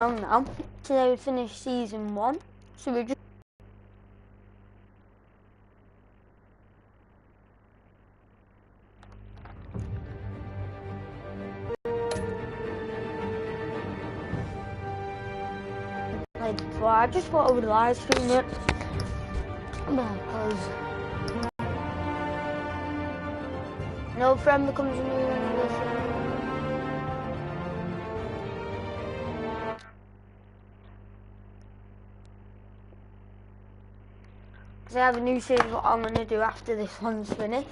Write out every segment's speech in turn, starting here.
now. Today we finished season 1, so we're just played before. I just thought I would live stream it because no friend becomes a new listener. Because I have a new series what I'm going to do after this one's finished.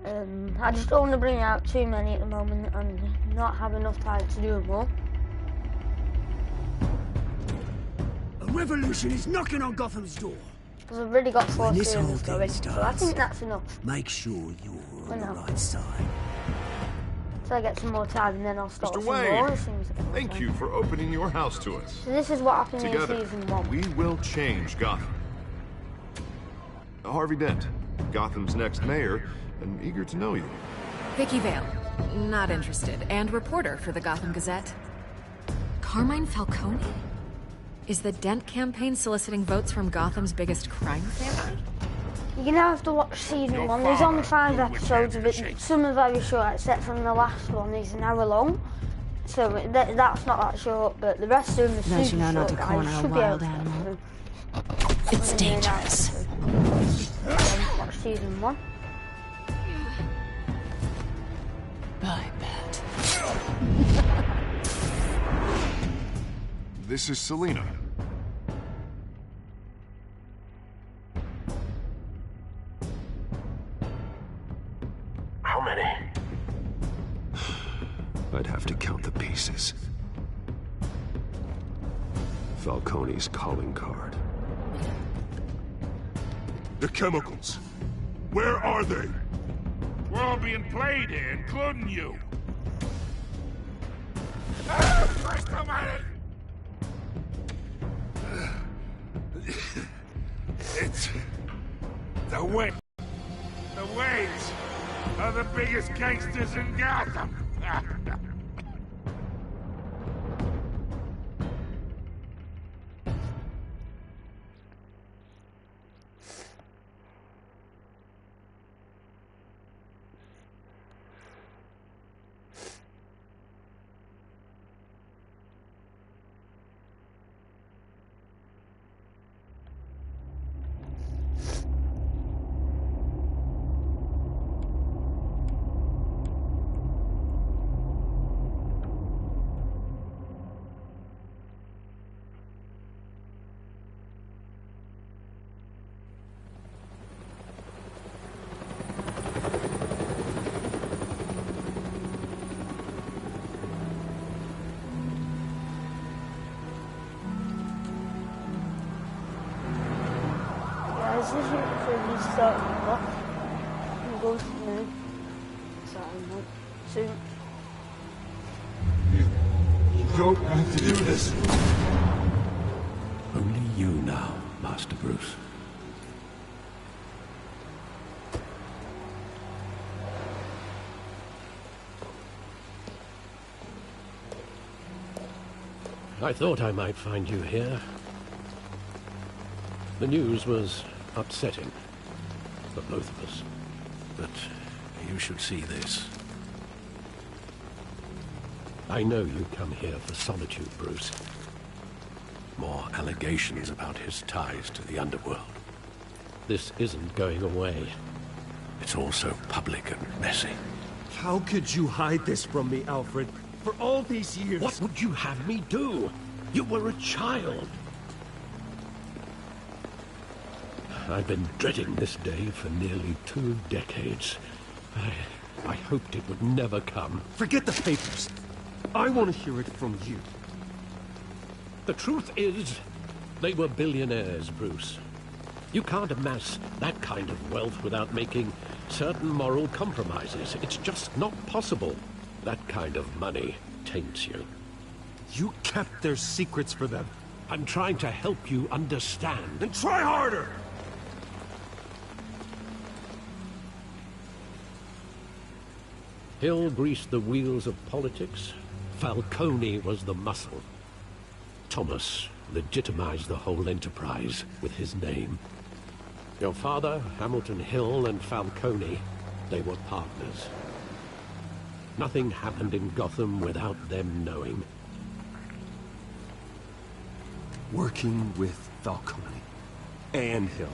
I just don't want to bring out too many at the moment and not have enough time to do them all. A revolution is knocking on Gotham's door. Because I've already got 4 series going, so I think that's enough. Make sure you're on the right side. So I get some more time and then I'll start Mr. some Wayne, more as soon as I get more thank time. you for opening your house to us. So this is what happened Together, in season 1. we will change Gotham. Harvey Dent, Gotham's next mayor, and eager to know you. Vicky Vale, not interested, and reporter for the Gotham Gazette. Carmine Falcone? Is the Dent campaign soliciting votes from Gotham's biggest crime family? You're going to have to watch season 1. There's only 5 episodes of it. Some are very short, except from the last one is an hour long. So that's not that short, but the rest of them are super Don't you know not short, to corner guys. a Should be wild able to animal? It's dangerous. Watch season 1. I bet. This is Selina. How many? I'd have to count the pieces. Falcone's calling card. The chemicals. Where are they? We're all being played here, including you. Christ almighty! It's... the Waynes. The Waynes are the biggest gangsters in Gotham. Guys, this is really starting off. I'm going to move. Soon. You don't have to do this. Only you now, Master Bruce. I thought I might find you here. The news was upsetting for both of us. But you should see this. I know you come here for solitude, Bruce. More allegations about his ties to the underworld. This isn't going away. It's all so public and messy. How could you hide this from me, Alfred? For all these years... What would you have me do? You were a child. I've been dreading this day for nearly 2 decades. I hoped it would never come. Forget the papers. I want to hear it from you. The truth is, they were billionaires, Bruce. You can't amass that kind of wealth without making certain moral compromises. It's just not possible. That kind of money taints you. You kept their secrets for them. I'm trying to help you understand. Then try harder! Hill greased the wheels of politics. Falcone was the muscle. Thomas legitimized the whole enterprise with his name. Your father, Hamilton Hill, and Falcone, they were partners. Nothing happened in Gotham without them knowing. Working with Falcone and Hill.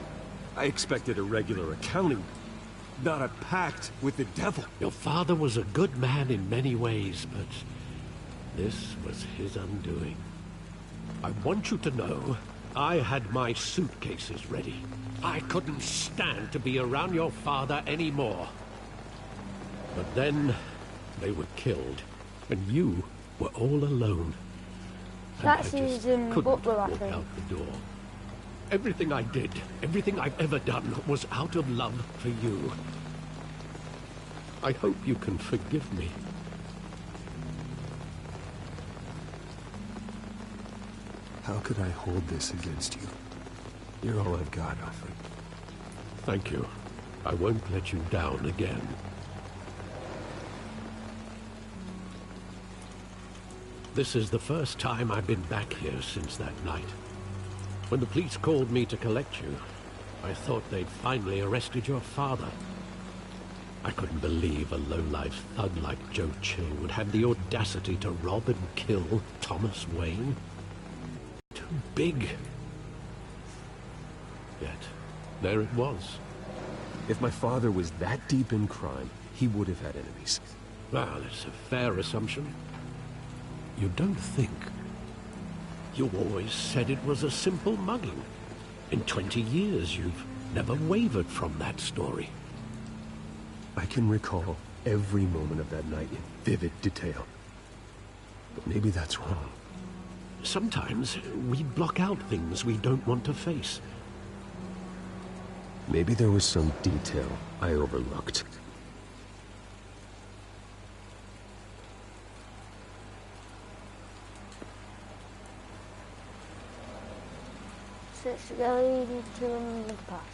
I expected a regular accounting, not a pact with the devil. Your father was a good man in many ways, but this was his undoing. I want you to know, I had my suitcases ready. I couldn't stand to be around your father anymore. But then, they were killed, and you were all alone. And That's I just his couldn't butler, I walk think. out the door. Everything I did, everything I've ever done, was out of love for you. I hope you can forgive me. How could I hold this against you? You're all I've got, Alfred. Thank you. I won't let you down again. This is the first time I've been back here since that night. When the police called me to collect you, I thought they'd finally arrested your father. I couldn't believe a low-life thug like Joe Chill would have the audacity to rob and kill Thomas Wayne. Too big. Yet, there it was. If my father was that deep in crime, he would have had enemies. Well, it's a fair assumption. You don't think. You always said it was a simple mugging. In 20 years, you've never wavered from that story. I can recall every moment of that night in vivid detail. But maybe that's wrong. Sometimes we block out things we don't want to face. Maybe there was some detail I overlooked. Sits together, leading to the past.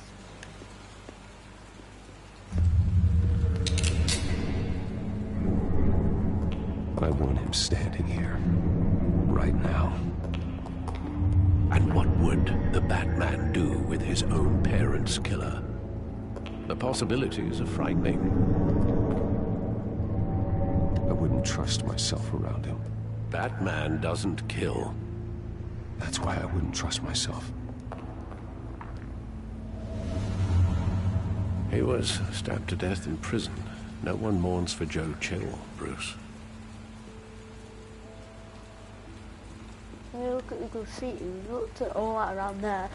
I want him standing here, right now. And what would the Batman do with his own parents' killer? The possibilities are frightening. I wouldn't trust myself around him. Batman doesn't kill. That's why I wouldn't trust myself. He was stabbed to death in prison. No one mourns for Joe Chill, Bruce. When you look at the graffiti, we looked at all that around there.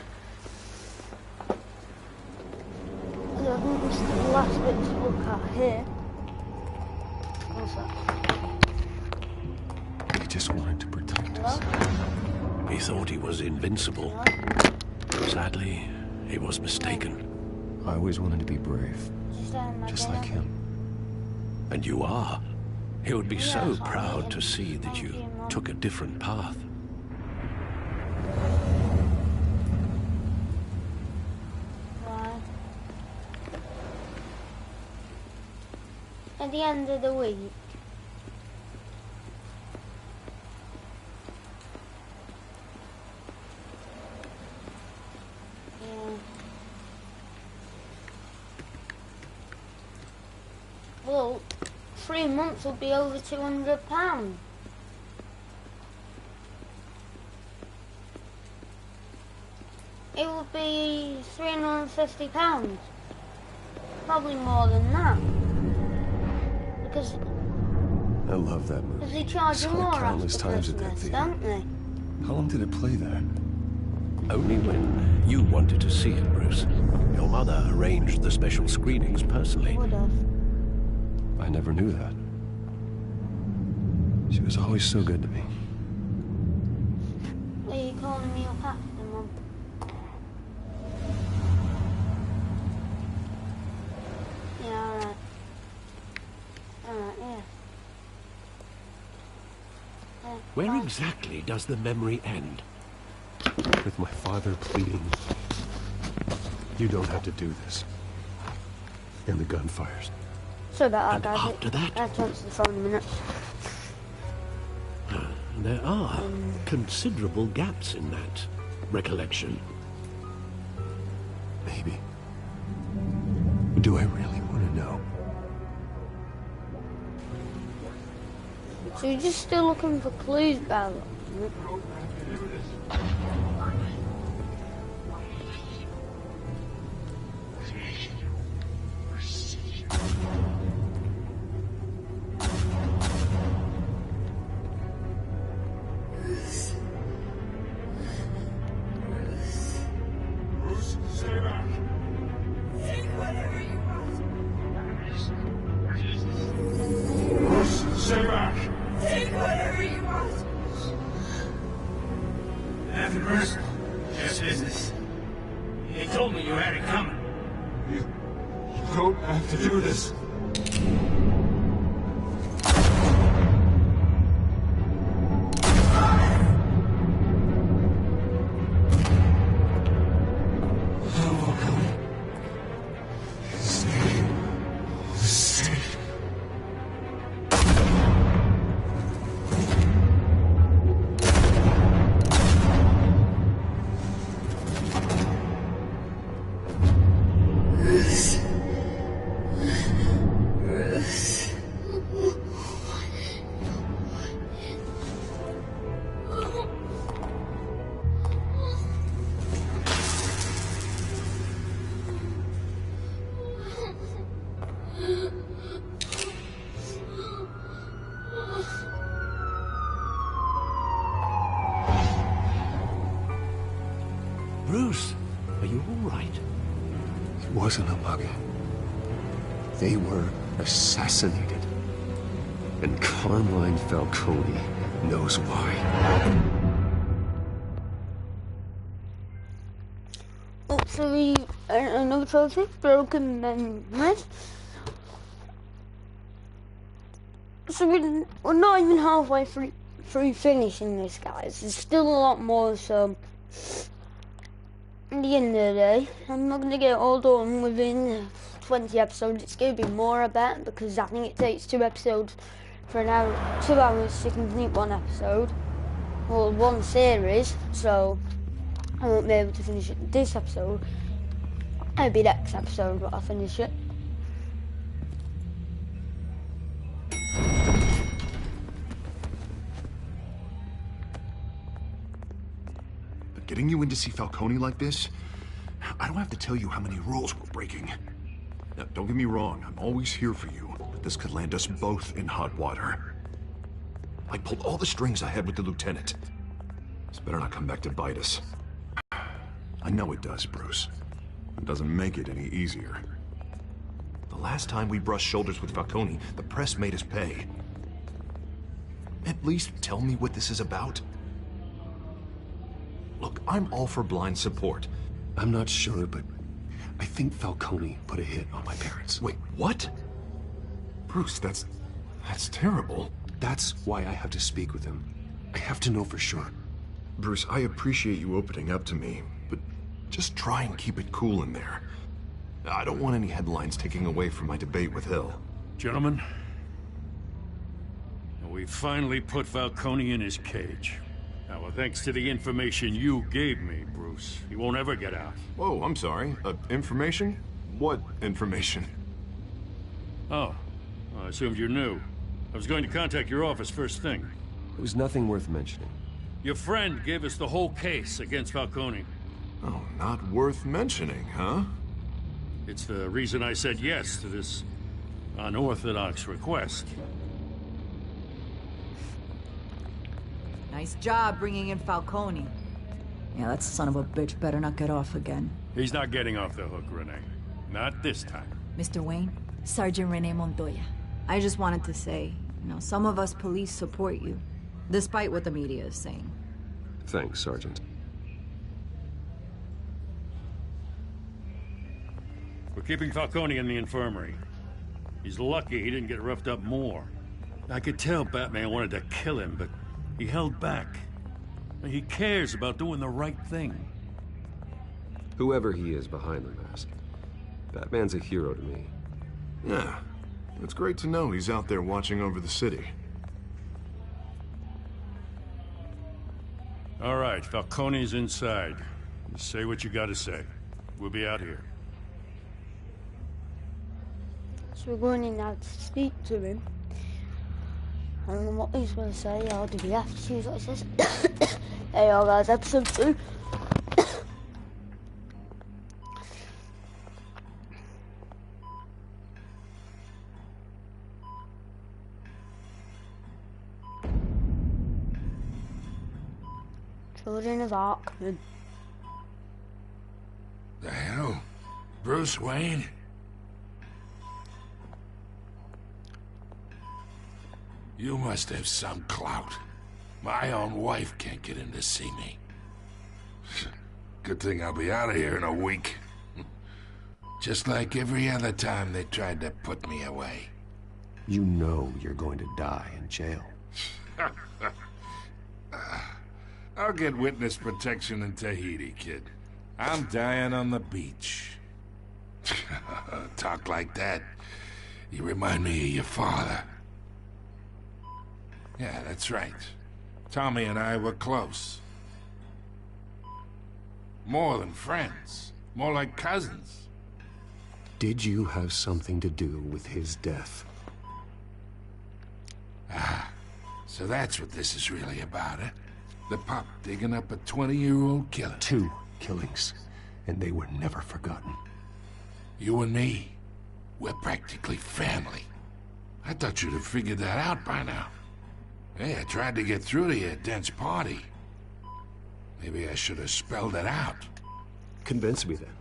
And I think this is the last bit to look at here. What's that? He just wanted to protect us. He thought he was invincible. Sadly, he was mistaken. I always wanted to be brave, just like him. And you are. He would be so Yes, proud to see that you took a different path. Right. At the end of the week, well, 3 months will be over £200. It will be £350. Probably more than that. Because I love that movie. they charge you Saw it more countless after times at that Christmas, theater. don't they? How long did it play there? Only when you wanted to see it, Bruce. Your mother arranged the special screenings personally. Would have. I never knew that. She was always so good to me. Are you calling me up after, Mum? Yeah, alright. Alright, yeah. Where exactly does the memory end? With my father pleading, "You don't have to do this." And the gun fires. Sorry about And that, guys. after that? I have to answer the phone in a minute. There are considerable gaps in that recollection. Maybe. Do I really want to know? So you're just still looking for clues, Bella? Bruce, are you all right? It wasn't a bug. They were assassinated. And Carmine Falcone knows why. Hopefully, another trophy, broken memories. So we're not even halfway through finishing this, guys. There's still a lot more, so at the end of the day, I'm not going to get it all done within 20 episodes. It's going to be more, I bet, because I think it takes 2 episodes for an hour, 2 hours to complete one episode, or one series, so I won't be able to finish it this episode. It'll be next episode but I'll finish it. But getting you in to see Falcone like this, I don't have to tell you how many rules we're breaking. Now, don't get me wrong, I'm always here for you, but this could land us both in hot water. I pulled all the strings I had with the lieutenant. This better not come back to bite us. I know it does, Bruce. It doesn't make it any easier. The last time we brushed shoulders with Falcone, the press made us pay. At least tell me what this is about. Look, I'm all for blind support. I'm not sure, but I think Falcone put a hit on my parents. Wait, what? Bruce, that's terrible. That's why I have to speak with him. I have to know for sure. Bruce, I appreciate you opening up to me, but just try and keep it cool in there. I don't want any headlines taking away from my debate with Hill. Gentlemen, we finally put Falcone in his cage. Now, well, thanks to the information you gave me, Bruce, he won't ever get out. Whoa, I'm sorry. Information? What information? Oh, I assumed you knew. I was going to contact your office first thing. It was nothing worth mentioning. Your friend gave us the whole case against Falcone. Oh, not worth mentioning, huh? It's the reason I said yes to this unorthodox request. Nice job bringing in Falcone. Yeah, that son of a bitch better not get off again. He's not getting off the hook, Renee. Not this time. Mr. Wayne, Sergeant Renee Montoya. I just wanted to say, some of us police support you, despite what the media is saying. Thanks, Sergeant. We're keeping Falcone in the infirmary. He's lucky he didn't get roughed up more. I could tell Batman wanted to kill him, but he held back. He cares about doing the right thing. Whoever he is behind the mask, Batman's a hero to me. Yeah, it's great to know he's out there watching over the city. All right, Falcone's inside. You say what you gotta say. We'll be out here. So we're going in now to speak to him. I don't know what he's going to say, or do we have to choose what he says? Hey y'all guys, episode 2. Children of Arkman. The hell? Bruce Wayne? You must have some clout. My own wife can't get in to see me. Good thing I'll be out of here in a week. Just like every other time they tried to put me away. You know you're going to die in jail. I'll get witness protection in Tahiti, kid. I'm dying on the beach. Talk like that. You remind me of your father. Yeah, that's right. Tommy and I were close. More than friends. More like cousins. Did you have something to do with his death? Ah, so that's what this is really about, eh? The pup digging up a 20-year-old killer. 2 killings, and they were never forgotten. You and me, we're practically family. I thought you'd have figured that out by now. Hey, I tried to get through to you at Dent's party. Maybe I should have spelled it out. Convince me then.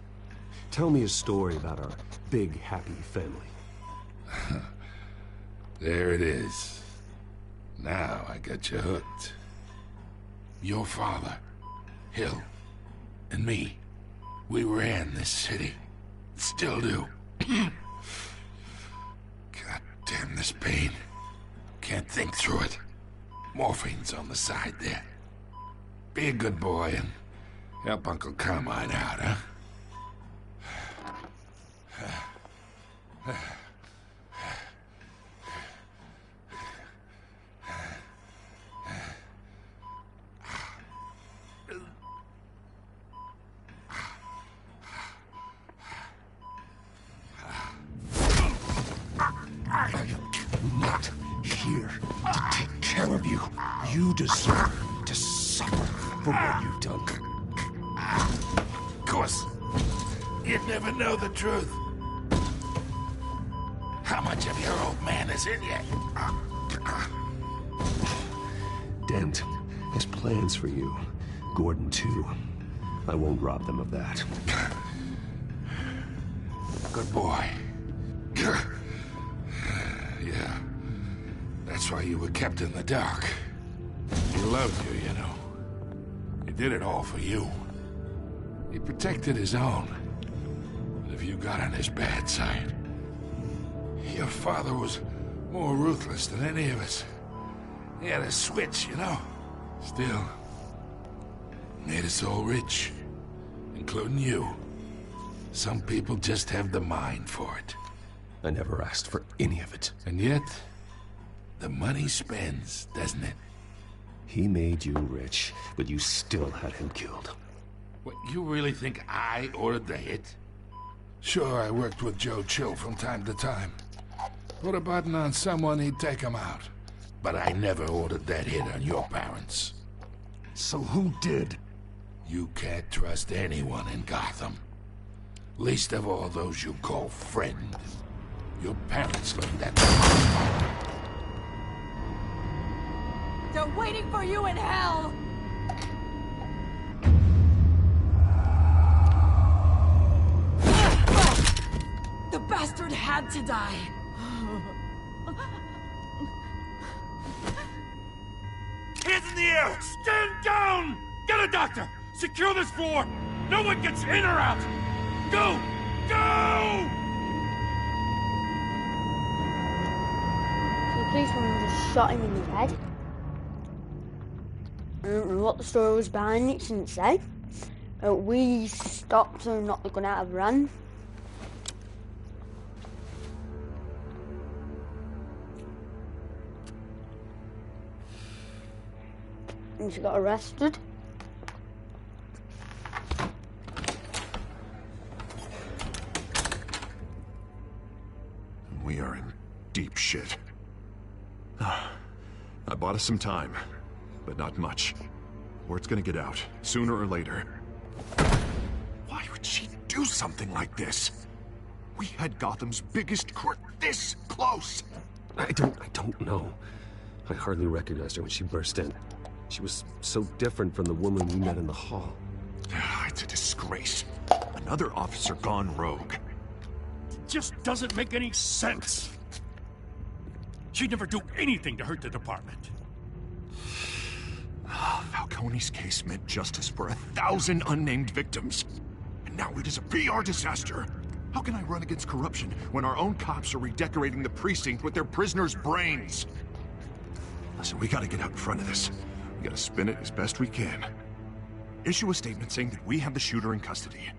Tell me a story about our big, happy family. There it is. Now I got you hooked. Your father, Hill, and me, we ran this city. Still do. God damn this pain. Can't think through it. Morphine's on the side there. Be a good boy and help Uncle Carmine out, huh? Not here to take care of you. You deserve to suffer for what you've done. Of course. You'd never know the truth. How much of your old man is in you? Dent has plans for you. Gordon, too. I won't rob them of that. Good boy. Yeah. That's why you were kept in the dark. He loved you, you know. He did it all for you. He protected his own. And if you got on his bad side, your father was more ruthless than any of us. He had a switch, you know. Still, made us all rich, including you. Some people just have the mind for it. I never asked for any of it. And yet, the money spends, doesn't it? He made you rich, but you still had him killed. What, you really think I ordered the hit? Sure, I worked with Joe Chill from time to time. Put a button on someone, he'd take him out. But I never ordered that hit on your parents. So who did? You can't trust anyone in Gotham. Least of all those you call friend. Your parents learned that. They're waiting for you in hell! The bastard had to die. Hands in the air! Stand down! Get a doctor! Secure this floor! No one gets in or out! Go! Go! So the policeman just shot him in the head. I don't know what the story was behind it, didn't say. We stopped and knocked the gun out of Ran. And she got arrested. We are in deep shit. I bought us some time, but not much. Word's gonna get out, sooner or later. Why would she do something like this? We had Gotham's biggest court this close! I don't know. I hardly recognized her when she burst in. She was so different from the woman we met in the hall. It's a disgrace. Another officer gone rogue. It just doesn't make any sense. She'd never do anything to hurt the department. Falcone's case meant justice for 1,000 unnamed victims. And now it is a PR disaster. How can I run against corruption when our own cops are redecorating the precinct with their prisoners' brains? Listen, we gotta get out in front of this. We gotta spin it as best we can. Issue a statement saying that we have the shooter in custody.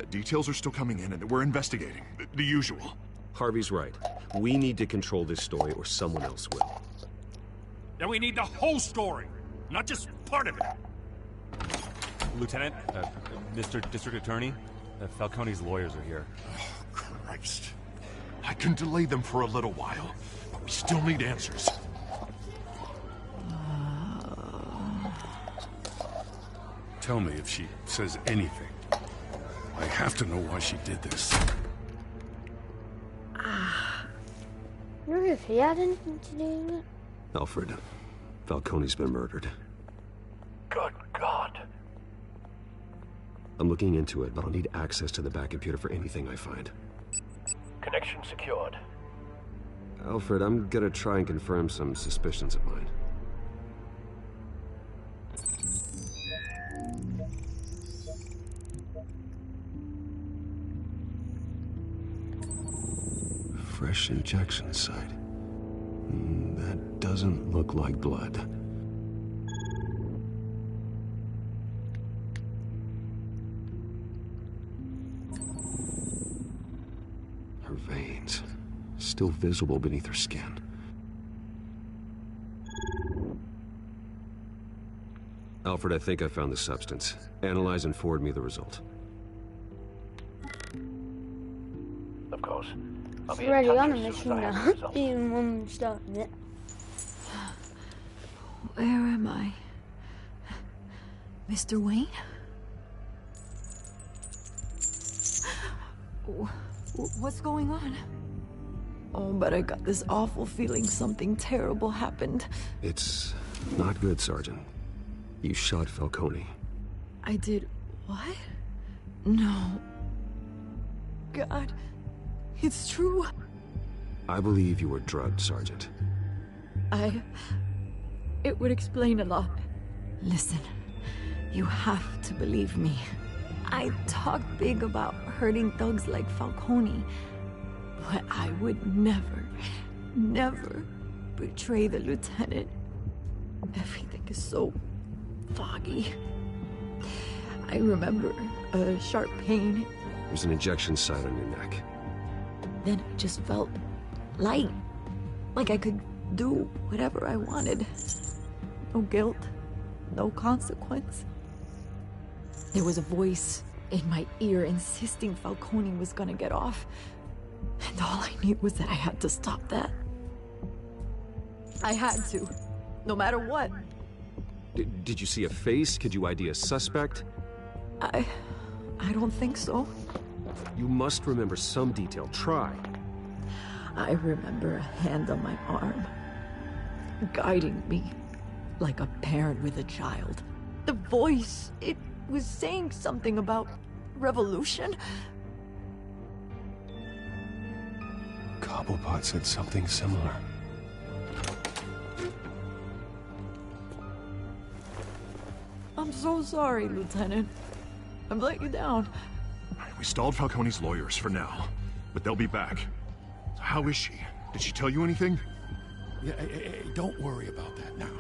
Details are still coming in and that we're investigating. The usual. Harvey's right. We need to control this story or someone else will. Then we need the whole story, not just part of it. Lieutenant, Mr. District Attorney, Falcone's lawyers are here. Oh, Christ. I can delay them for a little while, but we still need answers. Tell me if she says anything. I have to know why she did this. Wonder if he had anything to do with it. Alfred, Falcone's been murdered. Good God. I'm looking into it, but I'll need access to the back computer for anything I find. Connection secured. Alfred, I'm gonna try and confirm some suspicions of mine. Fresh injection site. That doesn't look like blood. Her veins, still visible beneath her skin. Alfred, I think I found the substance. Analyze and forward me the result. Of course. It's already on a mission now, even when we started it. Where am I? Mr. Wayne? What's going on? Oh, but I got this awful feeling something terrible happened. It's not good, Sergeant. You shot Falcone. I did what? No. God, it's true. I believe you were drugged, Sergeant. It would explain a lot. Listen, you have to believe me. I talk big about hurting thugs like Falcone, but I would never betray the lieutenant. Everything is so foggy. I remember a sharp pain. There's an injection site on your neck. Then I just felt light, like I could do whatever I wanted. No guilt, no consequence. There was a voice in my ear insisting Falcone was gonna get off. And all I knew was that I had to stop that. I had to, no matter what. Did you see a face? Could you ID a suspect? I don't think so. You must remember some detail. Try. I remember a hand on my arm, guiding me like a parent with a child. The voice, it was saying something about revolution. Cobblepot said something similar. I'm so sorry, Lieutenant. I've let you down. We stalled Falcone's lawyers for now, but they'll be back. So how is she? Did she tell you anything? Yeah, hey, don't worry about that now.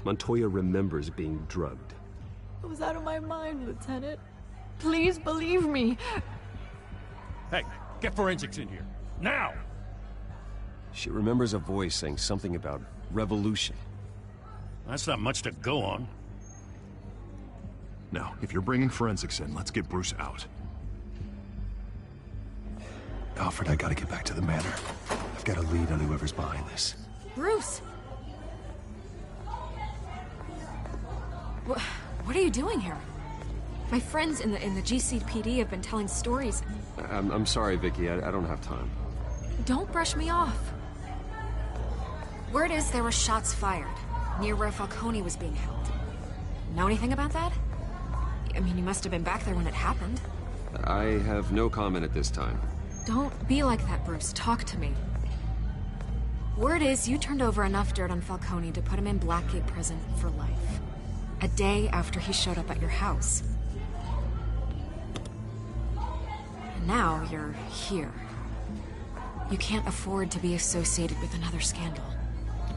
Montoya remembers being drugged. I was out of my mind, Lieutenant. Please believe me. Hey, get forensics in here. Now! She remembers a voice saying something about revolution. That's not much to go on. Now, if you're bringing forensics in, let's get Bruce out. Alfred, I gotta get back to the manor. I've got a lead on whoever's behind this. Bruce! What are you doing here? My friends in the GCPD have been telling stories. I'm sorry, Vicky. I don't have time. Don't brush me off. Word is there were shots fired near where Falcone was being held. Know anything about that? I mean, you must have been back there when it happened. I have no comment at this time. Don't be like that, Bruce. Talk to me. Word is you turned over enough dirt on Falcone to put him in Blackgate Prison for life. A day after he showed up at your house. And now you're here. You can't afford to be associated with another scandal.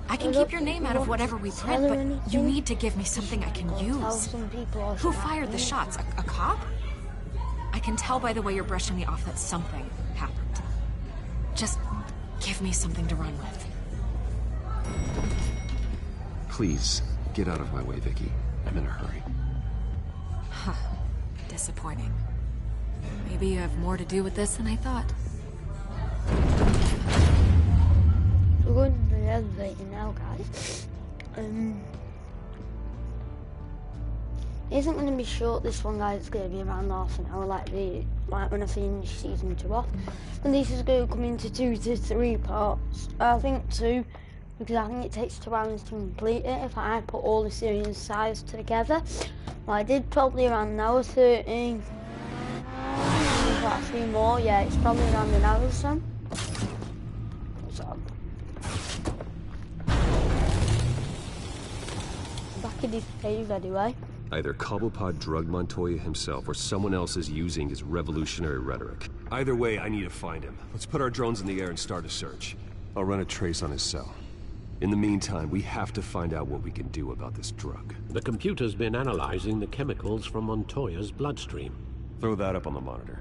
I can keep your name out of whatever we print, but you need to give me something I can use. Who fired the shots? A cop? I can tell by the way you're brushing me off that something happened. Just give me something to run with. Please, get out of my way, Vicky. I'm in a hurry. Huh. Disappointing. Maybe you have more to do with this than I thought. We're going to the elevator now, guys. It isn't going to be short, this one, guys. It's going to be around half an hour, like when I finish season 2 off. And this is going to come into 2 to 3 parts. I think 2, because I think it takes 2 hours to complete it if I put all the series size together. Well, I did probably around an hour 30. About 3 more, yeah, it's probably around an hour or so. Back in his cave anyway. Either Cobblepot drugged Montoya himself or someone else is using his revolutionary rhetoric. Either way, I need to find him. Let's put our drones in the air and start a search. I'll run a trace on his cell. In the meantime, we have to find out what we can do about this drug. The computer's been analyzing the chemicals from Montoya's bloodstream. Throw that up on the monitor.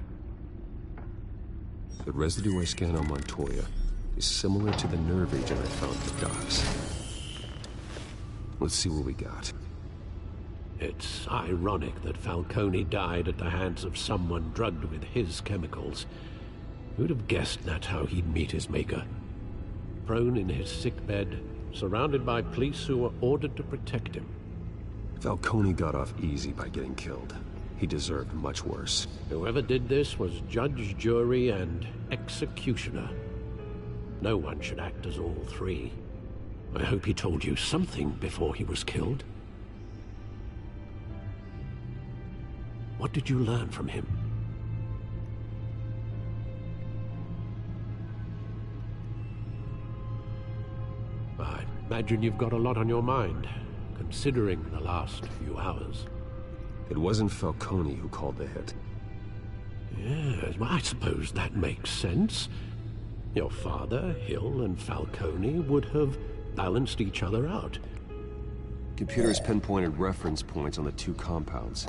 The residue I scan on Montoya is similar to the nerve agent I found at the docks. Let's see what we got. It's ironic that Falcone died at the hands of someone drugged with his chemicals. Who'd have guessed that's how he'd meet his maker? Prone in his sickbed, surrounded by police who were ordered to protect him. Falcone got off easy by getting killed. He deserved much worse. Whoever did this was judge, jury, and executioner. No one should act as all three. I hope he told you something before he was killed. What did you learn from him? I imagine you've got a lot on your mind, considering the last few hours. It wasn't Falcone who called the hit. Yes, well, I suppose that makes sense. Your father, Hill, and Falcone would have balanced each other out. Computers pinpointed reference points on the 2 compounds.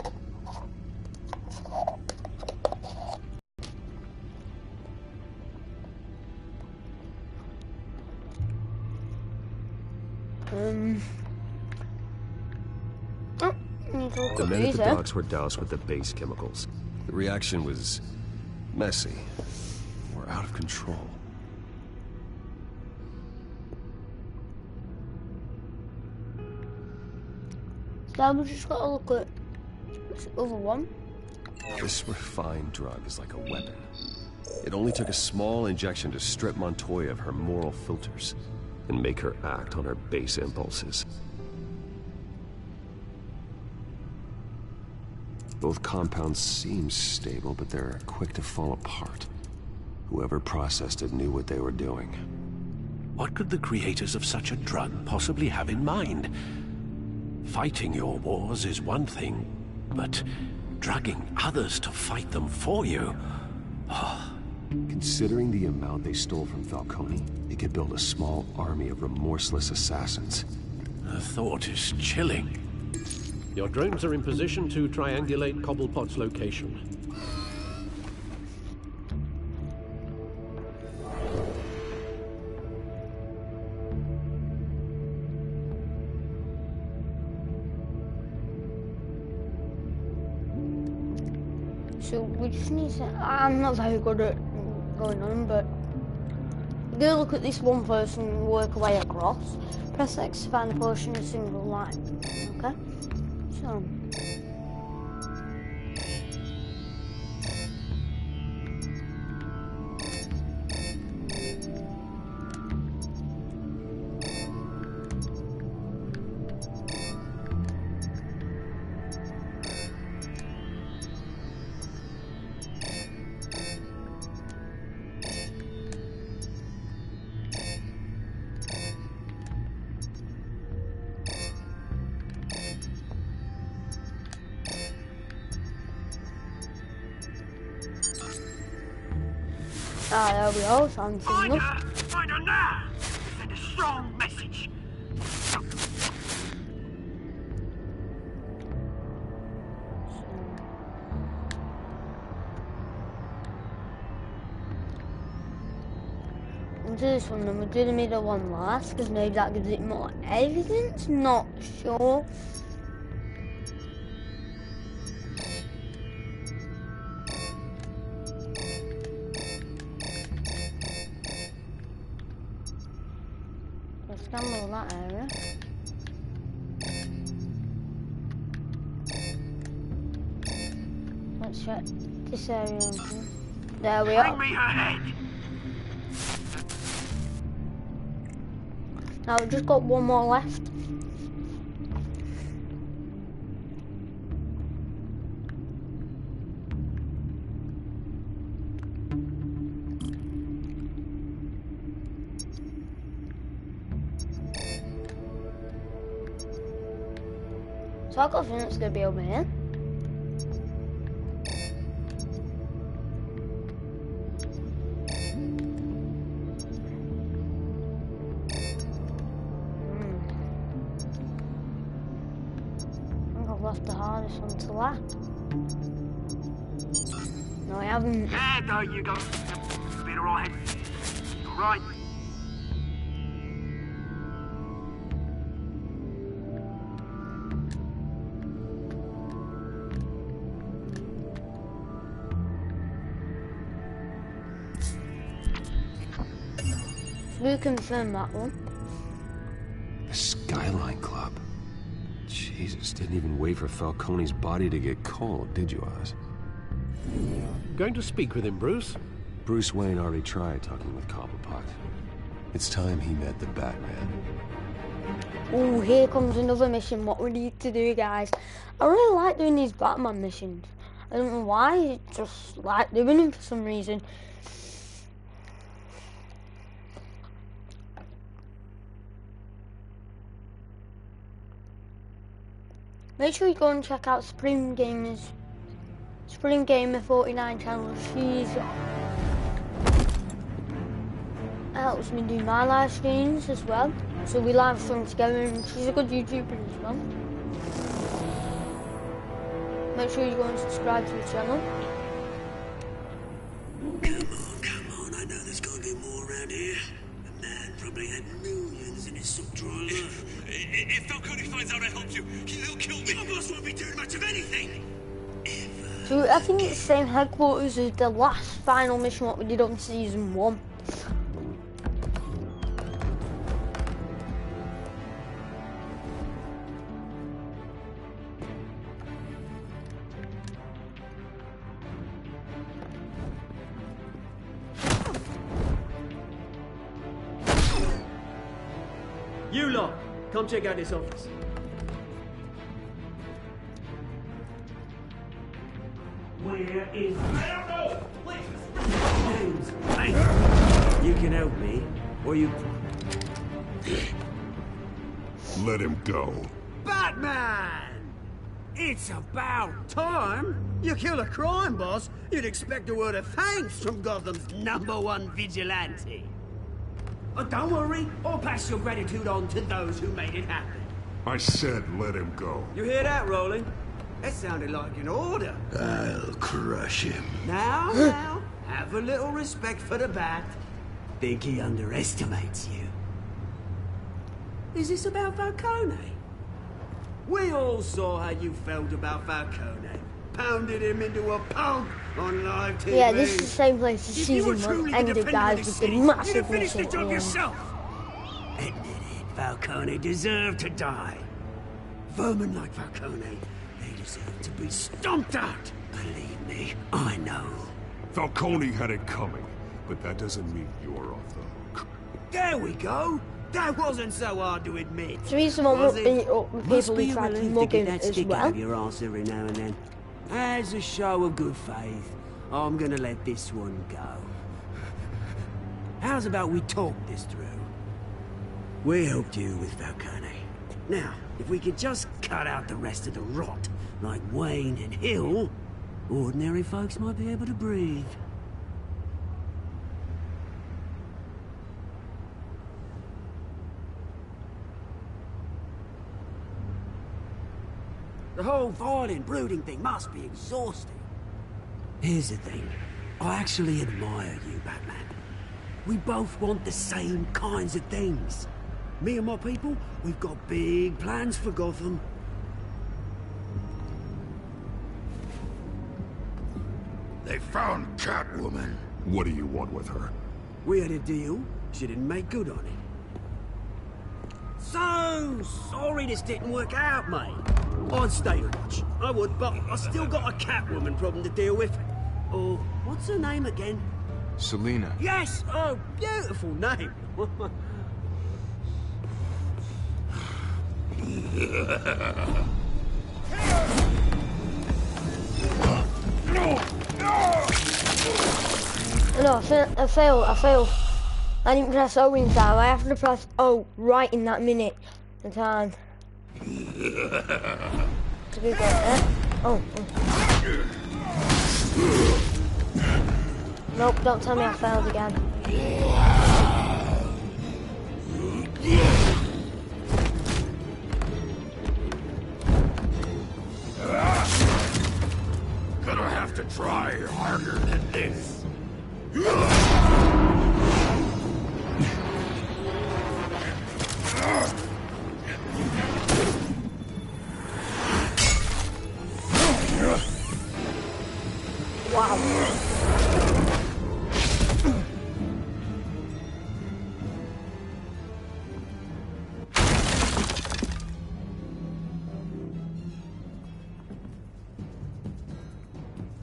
The men at the docks were doused with the base chemicals. The reaction was messy. We're out of control. Now we just gotta look at this other one. This refined drug is like a weapon. It only took a small injection to strip Montoya of her moral filters and make her act on her base impulses. Both compounds seem stable, but they're quick to fall apart. Whoever processed it knew what they were doing. What could the creators of such a drug possibly have in mind? Fighting your wars is one thing, but drugging others to fight them for you? Considering the amount they stole from Falcone, they could build a small army of remorseless assassins. The thought is chilling. Your drones are in position to triangulate Cobblepot's location. So we just need to... I'm not very good at going on, but we're going to look at this one person and work our way across. Press X to find a potion in a single line. Okay? So... there we go, sound signal. Find her now! Send a strong message. We'll do this one then, we'll do the middle one last, because maybe that gives it more evidence, not sure. Let's gamble that area. Let's check this area. There we are. Bring me her head! Now we've just got one more left. So I've got a feeling it's going to be over here. I think I've left the hardest one to last. No, I haven't. There you go. Been alright. Alright. We confirm that one. The Skyline Club. Jesus, didn't even wait for Falcone's body to get cold, did you, Oz? Going to speak with him, Bruce? Bruce Wayne already tried talking with Cobblepot. It's time he met the Batman. Oh, here comes another mission, what we need to do, guys. I really like doing these Batman missions. I don't know why, I just like doing them for some reason. Make sure you go and check out Supreme Gamer 49 channel. She helps me do my live streams as well. So we live stream together, and she's a good YouTuber as well. Make sure you go and subscribe to the channel. Come on, I know there's gotta be more around here. The man probably had millions in his sub-drawer. If Falcone finds out I helped you, he'll kill me. Your boss won't be doing much of anything. So I think it's the same headquarters as the last final mission what we did on season 1. You lot, come check out this office. Where is... James, hey, you can help me, or you... Let him go. Batman! It's about time. You kill a crime boss, you'd expect a word of thanks from Gotham's #1 vigilante. Oh, don't worry, I'll pass your gratitude on to those who made it happen. I said let him go. You hear that, Roland? That sounded like an order. I'll crush him. Now, have a little respect for the Bat. Think he underestimates you. Is this about Falcone? We all saw how you felt about Falcone. pounded him into a pulp on live TV. Yeah, this is the same place as If you were season truly 1 the ended, defender guys, of with the the city, you'd massive have finished the mission at job the end. yourself. Admit it, Falcone deserved to die. Vermin like Falcone, they deserve to be stomped out. Believe me, I know. Falcone had it coming, but that doesn't mean you're off the hook. There we go. That wasn't so hard to admit. The reason won't was be it? up with Must people be who a try to relief mug get him that as stick well. out of your arse every now and then. As a show of good faith, I'm gonna let this one go. How's about we talk this through? We helped you with Falcone. Now, if we could just cut out the rest of the rot, like Wayne and Hill, ordinary folks might be able to breathe. The whole violent, brooding thing must be exhausting. Here's the thing. I actually admire you, Batman. We both want the same kinds of things. Me and my people, we've got big plans for Gotham. They found Catwoman. What do you want with her? We had a deal. She didn't make good on it. So sorry this didn't work out, mate. I'd stay to watch. I would, but I still got a Catwoman problem to deal with. Oh, what's her name again? Selina. Yes! Oh, beautiful name. No, I failed. I didn't press O in time. I have to press O right in that minute in time. To be good, eh? Oh. Nope, don't tell me I failed again. Gonna have to try harder than this. Wow.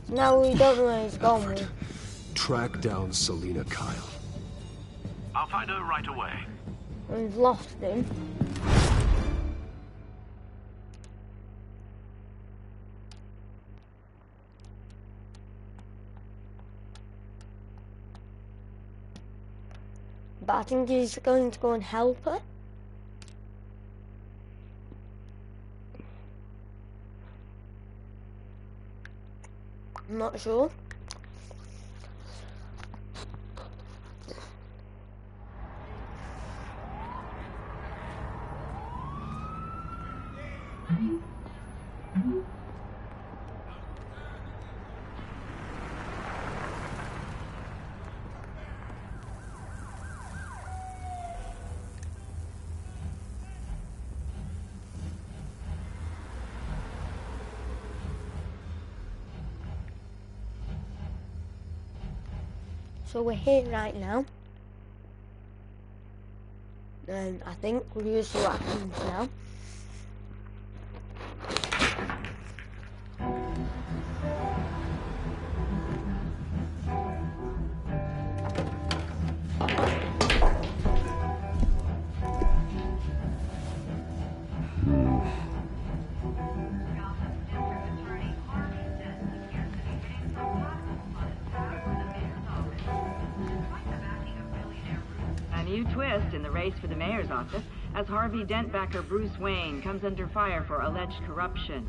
Now we don't know where he's going. Track down Selina Kyle. I'll find her right away. We've lost him. But I think he's going to go and help her. I'm not sure. So we're here right now. And I think we'll just see what happens now. Twist in the race for the mayor's office as Harvey Dent backer Bruce Wayne comes under fire for alleged corruption.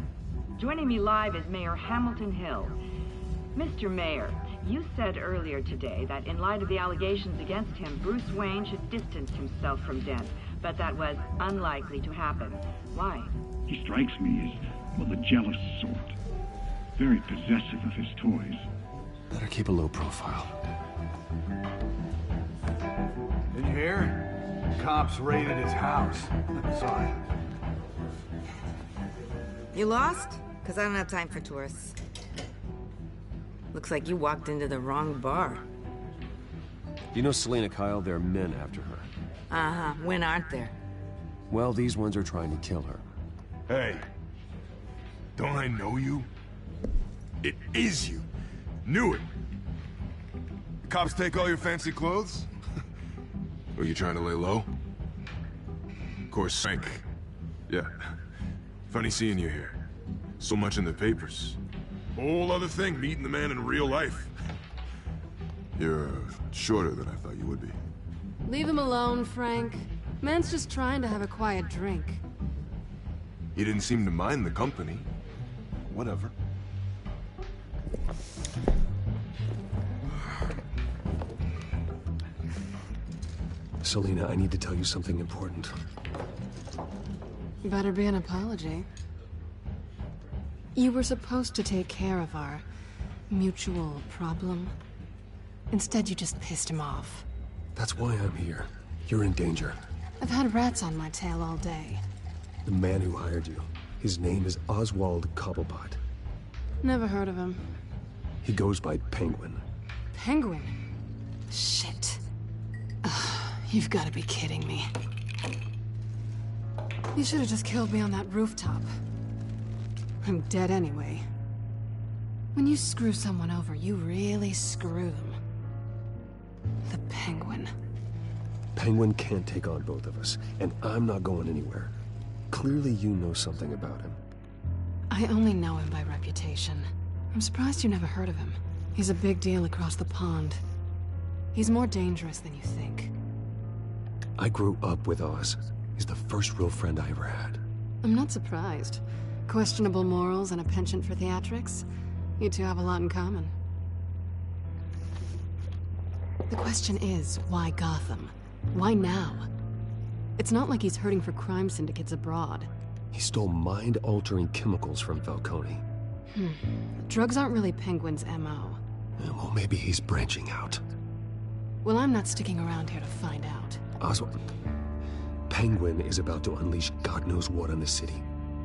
Joining me live is Mayor Hamilton Hill. Mr. Mayor, you said earlier today that in light of the allegations against him, Bruce Wayne should distance himself from Dent, but that was unlikely to happen. Why? He strikes me as, well, the jealous sort. Very possessive of his toys. Better keep a low profile. Did you hear? Cops raided his house. Sorry. You lost? Because I don't have time for tourists. Looks like you walked into the wrong bar. You know Selena Kyle? There are men after her. Uh-huh. When aren't there? Well, these ones are trying to kill her. Hey. Don't I know you? It is you. Knew it. The cops take all your fancy clothes? Are you trying to lay low? Of course, Frank. Yeah. Funny seeing you here. So much in the papers. Whole other thing, meeting the man in real life. You're shorter than I thought you would be. Leave him alone, Frank. Man's just trying to have a quiet drink. You didn't seem to mind the company. Whatever. Selena, I need to tell you something important. Better be an apology. You were supposed to take care of our mutual problem. Instead, you just pissed him off. That's why I'm here. You're in danger. I've had rats on my tail all day. The man who hired you, his name is Oswald Cobblepot. Never heard of him. He goes by Penguin. Penguin? Shit. You've got to be kidding me. You should have just killed me on that rooftop. I'm dead anyway. When you screw someone over, you really screw them. The Penguin. Penguin can't take on both of us, and I'm not going anywhere. Clearly you know something about him. I only know him by reputation. I'm surprised you never heard of him. He's a big deal across the pond. He's more dangerous than you think. I grew up with Oz. He's the first real friend I ever had. I'm not surprised. Questionable morals and a penchant for theatrics. You two have a lot in common. The question is, why Gotham? Why now? It's not like he's hurting for crime syndicates abroad. He stole mind-altering chemicals from Falcone. Drugs aren't really Penguin's MO. Well, maybe he's branching out. Well, I'm not sticking around here to find out. Oswald, Penguin is about to unleash God knows what on the city.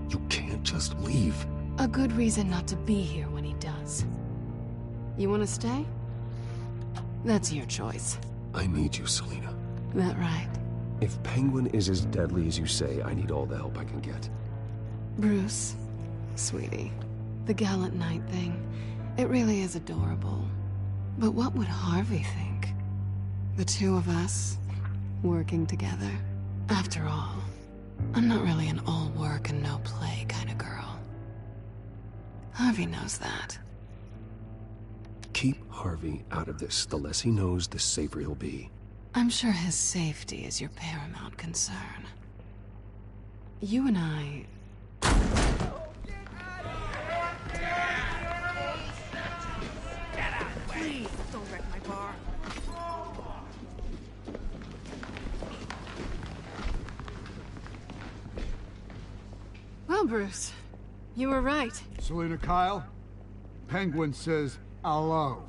You can't just leave. A good reason not to be here when he does. You want to stay? That's your choice. I need you, Selena. That right? If Penguin is as deadly as you say, I need all the help I can get. Bruce, sweetie, the gallant knight thing, it really is adorable. But what would Harvey think? The two of us, working together. After all, I'm not really an all work and no play kind of girl. Harvey knows that. Keep Harvey out of this. The less he knows, the safer he'll be. I'm sure his safety is your paramount concern. You and I... Please, don't wreck my bar. Well, Bruce, you were right. Selena Kyle, Penguin says hello.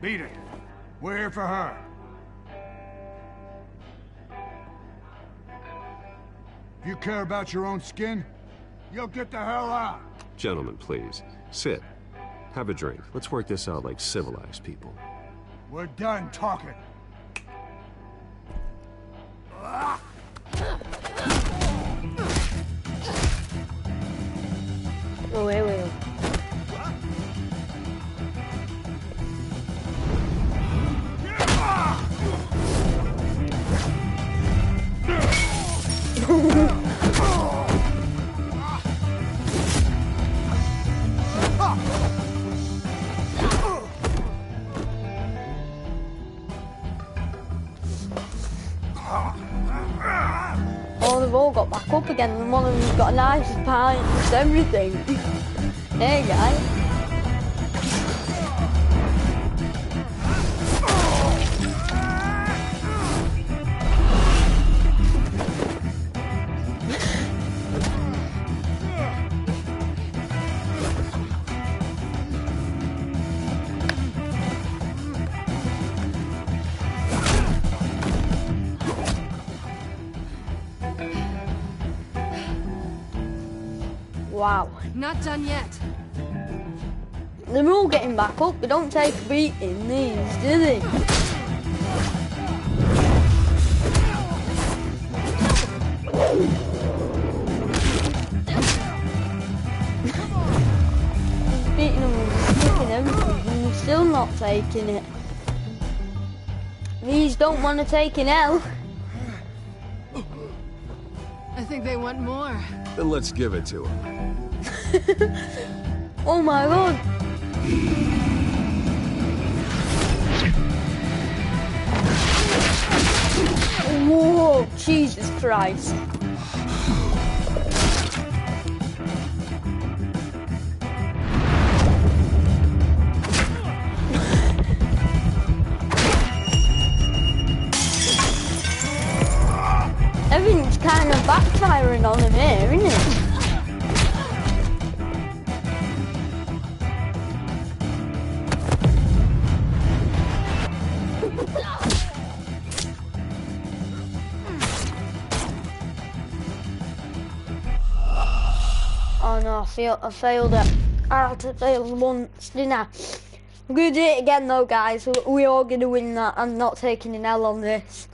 Beat it. We're here for her. If you care about your own skin, you'll get the hell out. Gentlemen, please. Sit. Have a drink. Let's work this out like civilized people. We're done talking. Oh, wait. Oh, they've all got back up again, and one of them's got a knife, pints, everything. Hey, guys. Wow. Not done yet. They're all getting back up. They don't take a beating, these, do they? He's beating them with a stick and everything, and they're still not taking it. These don't want to take an L. I think they want more. Then let's give it to them. Oh my god. Whoa, Jesus Christ. Everything's kind of backfiring on him here, isn't it? Oh no, I failed it. I had to fail once, didn't I? I'm gonna do it again though, guys. We're all gonna win that. I'm not taking an L on this.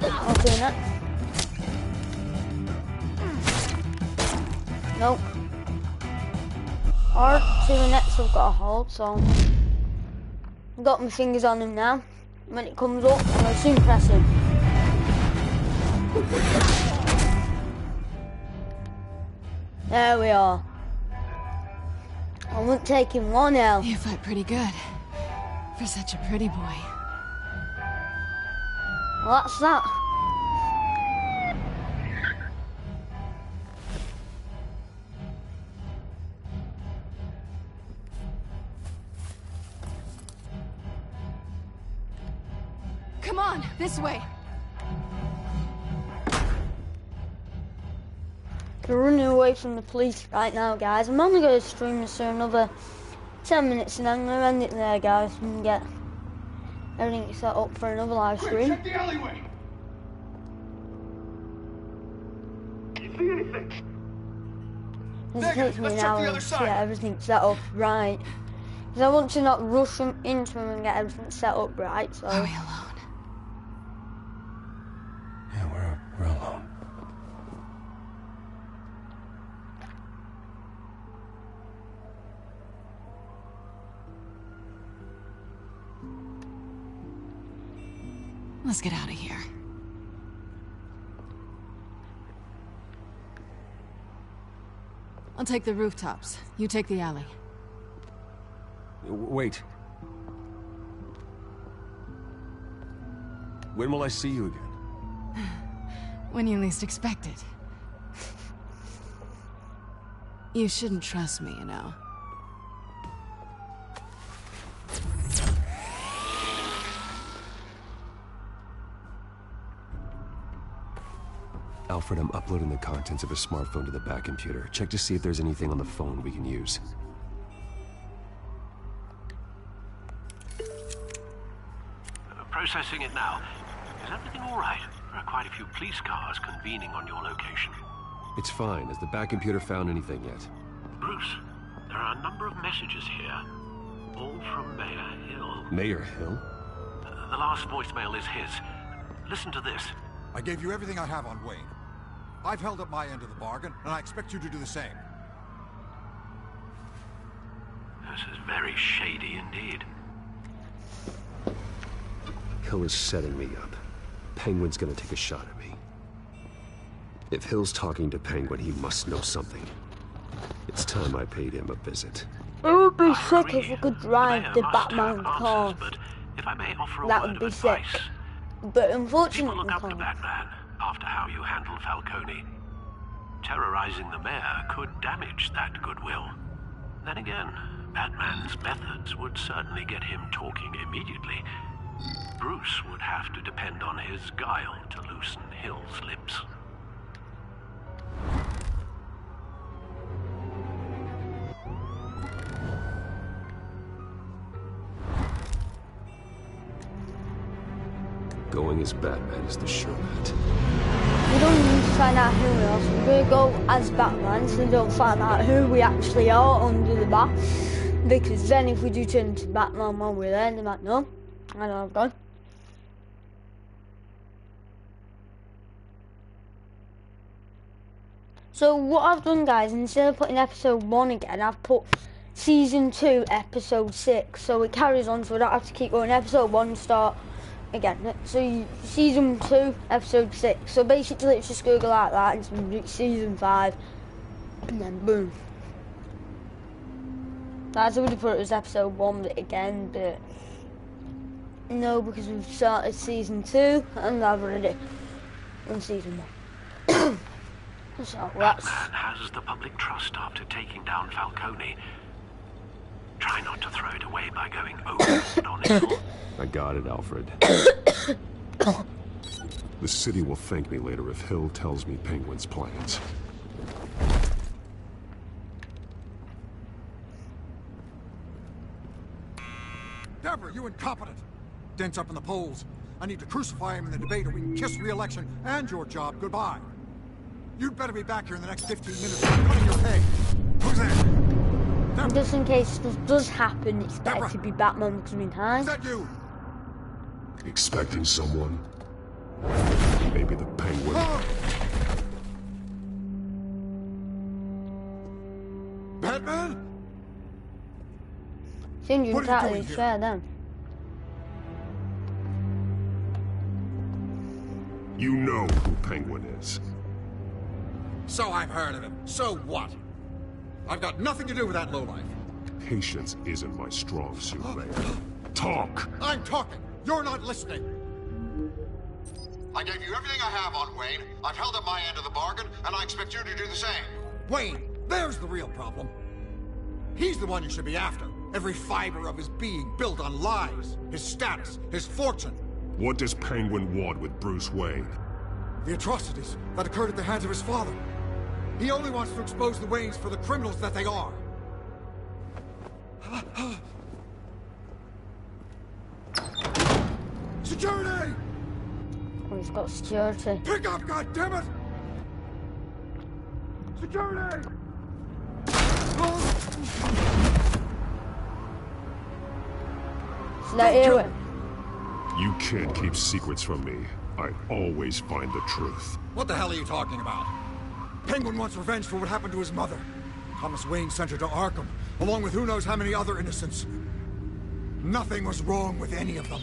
I'll do that. Nope. Or to the next I've got a hold, so I've got my fingers on him now. When it comes up, I'm gonna soon press him. There we are. I won't take him one L. You fight pretty good. For such a pretty boy. Well, that's that. Come on, this way. We're running away from the police right now, guys. I'm only going to stream this for another 10 minutes and I'm going to end it there, guys. We can get everything set up for another live stream. Check the alleyway. You see anything? This takes me an hour to get everything set up right. Because I want to not rush into him and get everything set up right, so... Are we alone? Yeah, we're alone. Let's get out of here. I'll take the rooftops. You take the alley. Wait. When will I see you again? When you least expect it. You shouldn't trust me, you know. Alfred, I'm uploading the contents of a smartphone to the back computer. Check to see if there's anything on the phone we can use. Processing it now. Is everything all right? There are quite a few police cars convening on your location. It's fine. Has the back computer found anything yet? Bruce, there are a number of messages here. All from Mayor Hill. Mayor Hill? The last voicemail is his. Listen to this. I gave you everything I have on Wayne. I've held up my end of the bargain, and I expect you to do the same. This is very shady indeed. Hill is setting me up. Penguin's gonna take a shot at me. If Hill's talking to Penguin, he must know something. It's time I paid him a visit. It would be sick if we could drive the Batman car. But if I may offer a That word would of be sick. advice, But unfortunately, people look up to can't. Batman after how you handled Falcone. Terrorizing the mayor could damage that goodwill. Then again, Batman's methods would certainly get him talking immediately. Bruce would have to depend on his guile to loosen Hill's lips. Going as Batman is the sure bet. we don't need to find out who else. We're going to go as Batman so we don't find out who we actually are under the bat. Because then if we do turn into Batman while we're there, they might know. I know I've gone. So what I've done, guys, instead of putting episode 1 again, I've put season 2, episode 6. So it carries on, so I don't have to keep going episode 1, start again. So season 2, episode 6. So basically it's just Google like that and season 5, and then boom. That's already put it as episode 1 but again, but no, because we've started season 2 and I've already done season 1. So that's... Batman has the public trust after taking down Falcone. Try not to throw it away by going overboard on it. I got it, Alfred. The city will thank me later if Hill tells me Penguin's plans. Deborah, you incompetent! Dent's up in the polls. I need to crucify him in the debate or we can kiss re-election and your job goodbye. You'd better be back here in the next 15 minutes or I'm cutting your pay. Who's there? Deborah. Just in case this does happen, it's better to be Batman because we time. Is that you? Expecting someone? Maybe the Penguin. Batman? Soon you What are you entirely doing here? share them. You know who Penguin is. So I've heard of him. So what? I've got nothing to do with that lowlife. Patience isn't my strong suit, Mayor. Talk! I'm talking. You're not listening. I gave you everything I have on Wayne. I've held up my end of the bargain, and I expect you to do the same. Wayne, there's the real problem. He's the one you should be after. Every fiber of his being built on lies. His status, his fortune. What does Penguin want with Bruce Wayne? The atrocities that occurred at the hands of his father. He only wants to expose the Waynes for the criminals that they are. Security! Oh, he's got security. Pick up, goddammit! Security! Let hear it. You can't keep secrets from me. I always find the truth. What the hell are you talking about? Penguin wants revenge for what happened to his mother. Thomas Wayne sent her to Arkham, along with who knows how many other innocents. Nothing was wrong with any of them.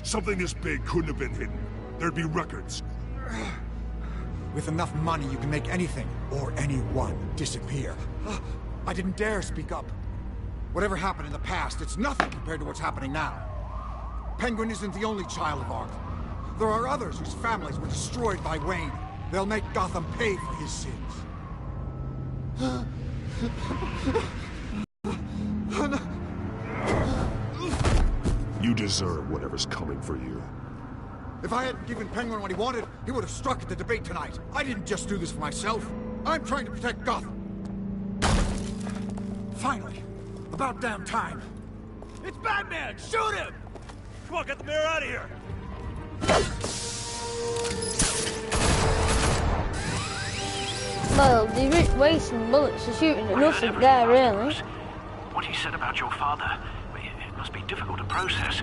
Something this big couldn't have been hidden. There'd be records. With enough money, you can make anything, or anyone, disappear. I didn't dare speak up. Whatever happened in the past, it's nothing compared to what's happening now. Penguin isn't the only child of Arkham. There are others whose families were destroyed by Wayne. They'll make Gotham pay for his sins. You deserve whatever's coming for you. If I hadn't given Penguin what he wanted, he would have struck at the debate tonight. I didn't just do this for myself. I'm trying to protect Gotham. Finally. About damn time. It's Batman! Shoot him! Come on, get the mayor out of here! Well, they're wasting bullets to shooting at nothing there, really. What he said about your father, it must be difficult to process.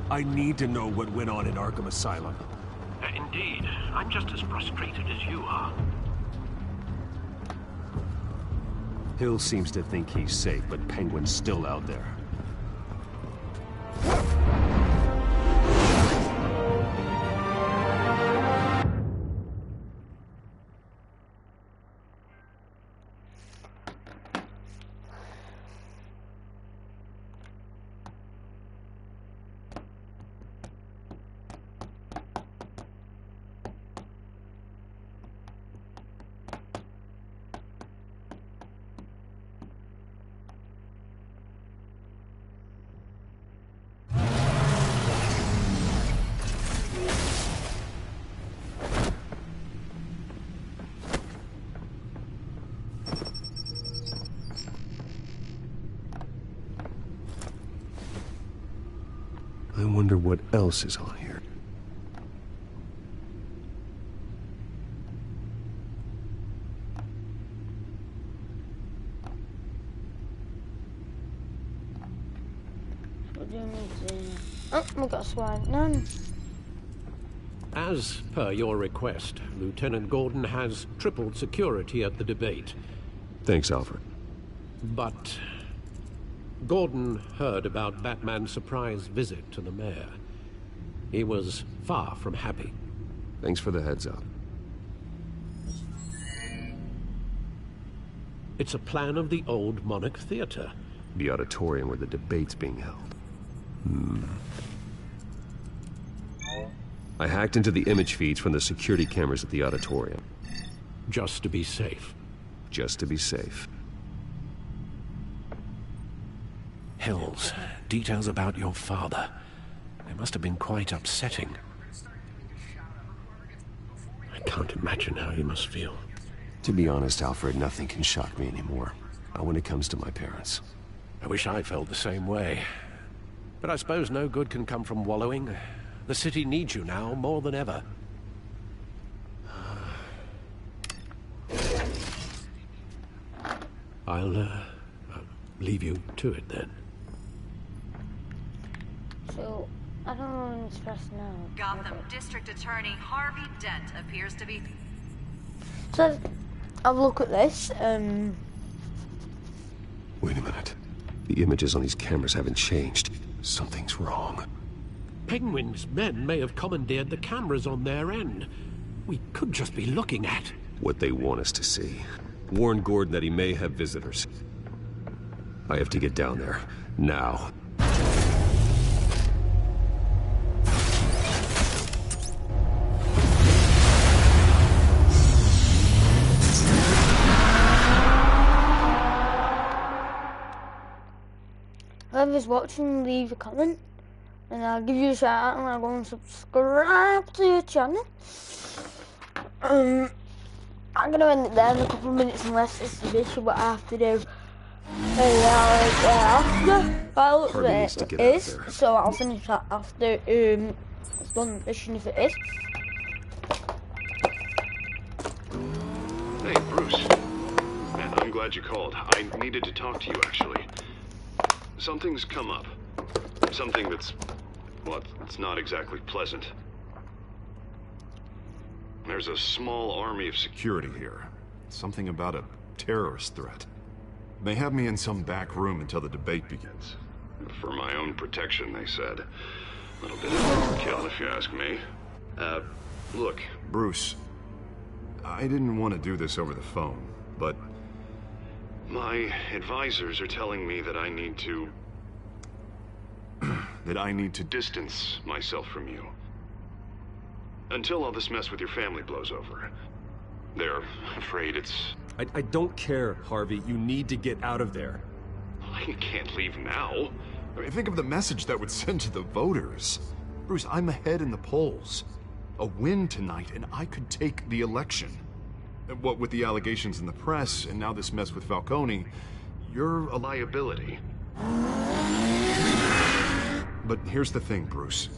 I need to know what went on in Arkham Asylum. Indeed. I'm just as frustrated as you are. Hill seems to think he's safe, but Penguin's still out there. I wonder what else is on here. do need to... Oh, we got a swag. No. As per your request, Lieutenant Gordon has tripled security at the debate. Thanks, Alfred. But Gordon heard about Batman's surprise visit to the mayor. He was far from happy. Thanks for the heads up. It's a plan of the old Monarch Theater. The auditorium where the debate's being held. I hacked into the image feeds from the security cameras at the auditorium. Just to be safe. Just to be safe. Hills, details about your father. They must have been quite upsetting. I can't imagine how he must feel. To be honest, Alfred, nothing can shock me anymore. Not when it comes to my parents. I wish I felt the same way. But I suppose no good can come from wallowing. The city needs you now more than ever. I'll leave you to it then. So, I don't know when it's pressed now. Gotham District Attorney Harvey Dent appears to be... So, have a look at this. Wait a minute. The images on these cameras haven't changed. Something's wrong. Penguin's men may have commandeered the cameras on their end. We could just be looking at... what they want us to see. Warn Gordon that he may have visitors. I have to get down there. Now. Whoever's watching, leave a comment. And I'll give you a shout out and I'll go and subscribe to your channel. I'm going to end it there in a couple of minutes unless it's the mission what I have to do. After by looks of it is, so I'll finish that after it's done the mission if it is. Hey, Bruce. Man, I'm glad you called. I needed to talk to you, actually. Something's come up. Something that's... well, it's not exactly pleasant. There's a small army of security here. Something about a terrorist threat. They have me in some back room until the debate begins. For my own protection, they said. A little bit of overkill, if you ask me. Look, Bruce, I didn't want to do this over the phone, but my advisors are telling me that I need to... that I need to distance myself from you. Until all this mess with your family blows over. They're afraid it's... I don't care, Harvey. You need to get out of there. I can't leave now. I mean, think of the message that would send to the voters. Bruce, I'm ahead in the polls. A win tonight, and I could take the election. What with the allegations in the press, and now this mess with Falcone, you're a liability. But here's the thing, Bruce.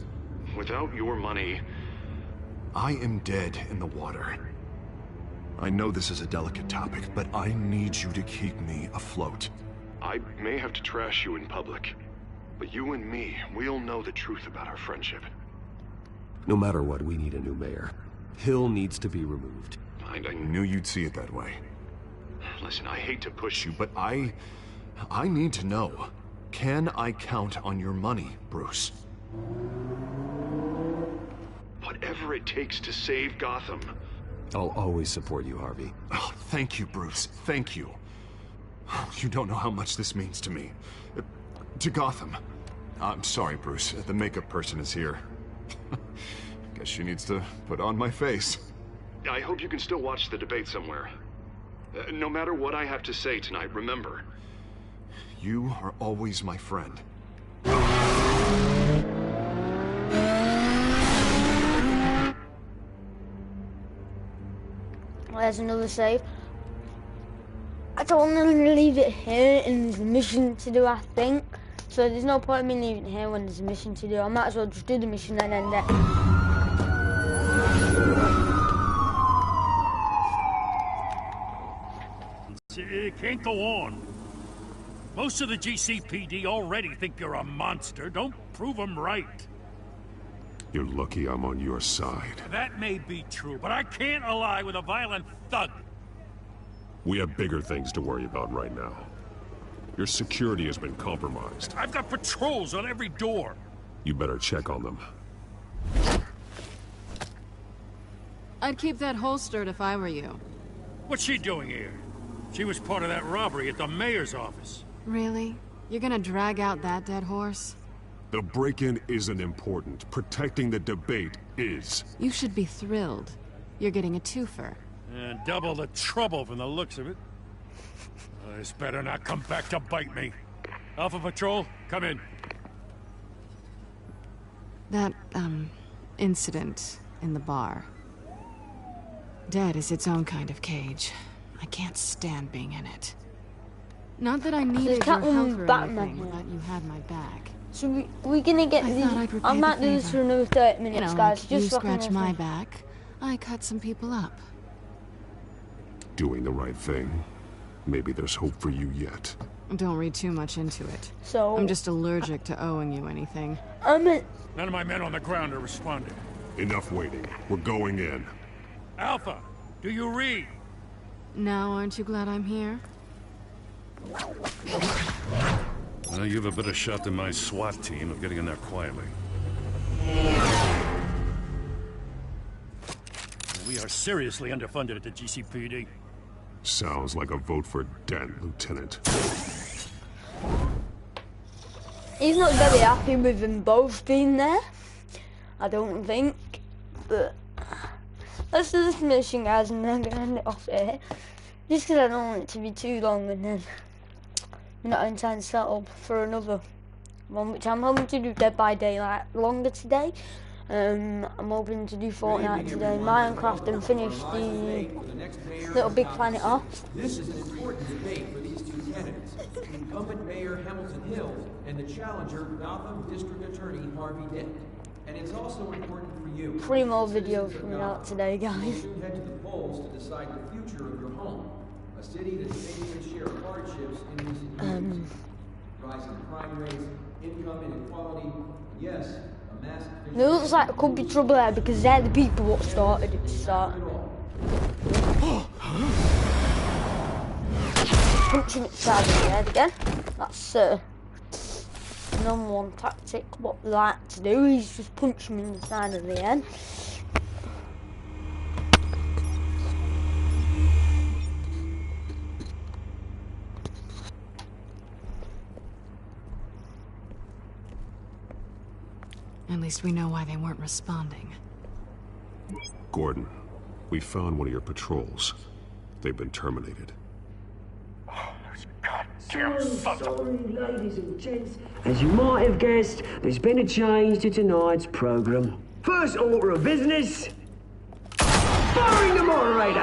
Without your money, I am dead in the water. I know this is a delicate topic, but I need you to keep me afloat. I may have to trash you in public, but you and me, we'll know the truth about our friendship. No matter what, we need a new mayor. Hill needs to be removed. I knew you'd see it that way. Listen, I hate to push you, but I need to know. Can I count on your money, Bruce? Whatever it takes to save Gotham. I'll always support you, Harvey. Oh, thank you, Bruce. Thank you. You don't know how much this means to me. To Gotham. I'm sorry, Bruce. The makeup person is here. Guess she needs to put on my face. I hope you can still watch the debate somewhere. No matter what I have to say tonight, remember, you are always my friend. There's another save. I don't want to leave it here and there's a mission to do, I think. So there's no point in me leaving it here when there's a mission to do. I might as well just do the mission and end it. It can't go on. Most of the GCPD already think you're a monster. Don't prove them right. You're lucky I'm on your side. That may be true, but I can't ally with a violent thug. We have bigger things to worry about right now. Your security has been compromised. I've got patrols on every door. You better check on them. I'd keep that holstered if I were you. What's she doing here? She was part of that robbery at the mayor's office. Really? You're gonna drag out that dead horse? The break-in isn't important. Protecting the debate is. You should be thrilled. You're getting a twofer. And double the trouble from the looks of it. This better not come back to bite me. Alpha Patrol, come in. That, incident in the bar. Dead is its own kind of cage. I can't stand being in it. Not that I needed your help or anything, but you had my back. So we're gonna get I might do this for another 30 minutes, guys. Just you scratch my back, I cut some people up. Doing the right thing. Maybe there's hope for you yet. Don't read too much into it. So I'm just allergic to owing you anything. None of my men on the ground are responding. Enough waiting. We're going in. Alpha, do you read? Now, aren't you glad I'm here? Well, you have a better shot than my SWAT team of getting in there quietly. We are seriously underfunded at the GCPD. Sounds like a vote for Dent, Lieutenant. He's not very happy with them both being there. I don't think. But let's do this mission, guys, and then gonna end it off here. Just because I don't want it to be too long, and then we're not in time to set up for another one, which I'm hoping to do Dead by Daylight longer today. I'm hoping to do Fortnite today, Minecraft, and finish the Little Big Planet off. This is an important debate for these two candidates, incumbent Mayor Hamilton Hill and the challenger Gotham District Attorney Harvey Dent. And it's also important for you. 3 more videos coming out today, guys. You soon head to the polls to decide the future of your home, a city that's facing its share of hardships in recent years. Rising crime rates, income inequality, yes. It looks like there could be trouble there because they're the people what started it to start. Punching it side of the head again. That's number one tactic. What they like to do is just punch him in the side of the head. At least we know why they weren't responding. Gordon, we found one of your patrols. They've been terminated. Sorry, ladies and gents. As you might have guessed, there's been a change to tonight's program. First order of business, firing the moderator.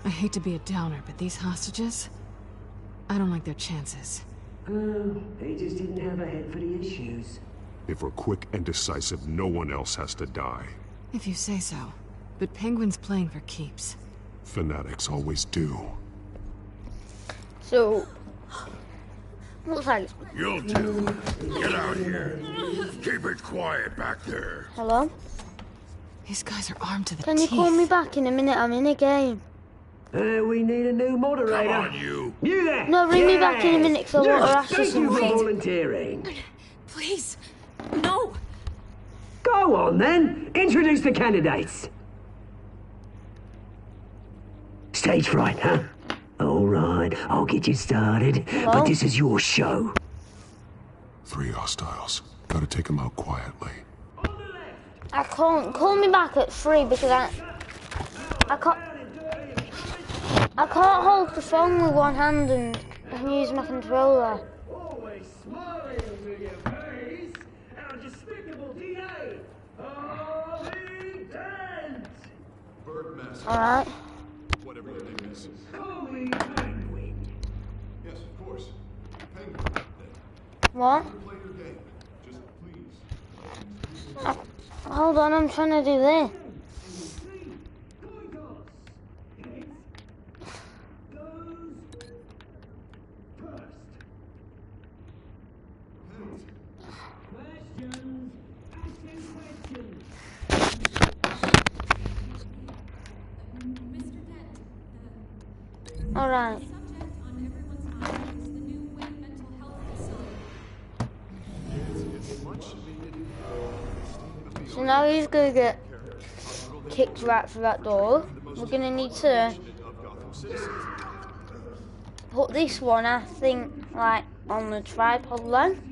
I hate to be a downer, but these hostages, I don't like their chances. They just didn't have a head for the issues. If we're quick and decisive, no one else has to die. If you say so. But Penguin's playing for keeps. Fanatics always do. So, looks like... You two, get out here. Keep it quiet back there. Hello? These guys are armed to the Can teeth. you call me back in a minute? I'm in a game. We need a new moderator. Come on, you. You there? No, ring me back in a minute because I want to ask you Thank you for something. volunteering. Please, no. Go on then. Introduce the candidates. Stage fright, huh? All right, I'll get you started. Hello? But this is your show. 3 hostiles. Gotta take them out quietly. I can't call me back at 3 because I can't hold the phone with one hand and use my controller. Always smiling with your face. Our despicable DA, Harvey Dent. Alright. Whatever your name is. Call me Penguin. Yes, of course. Penguin. What? Play your game. Just please. Hold on, I'm trying to do this. Alright. So now he's gonna get kicked right through that door. We're gonna need to put this one, I think, like on the tripod then.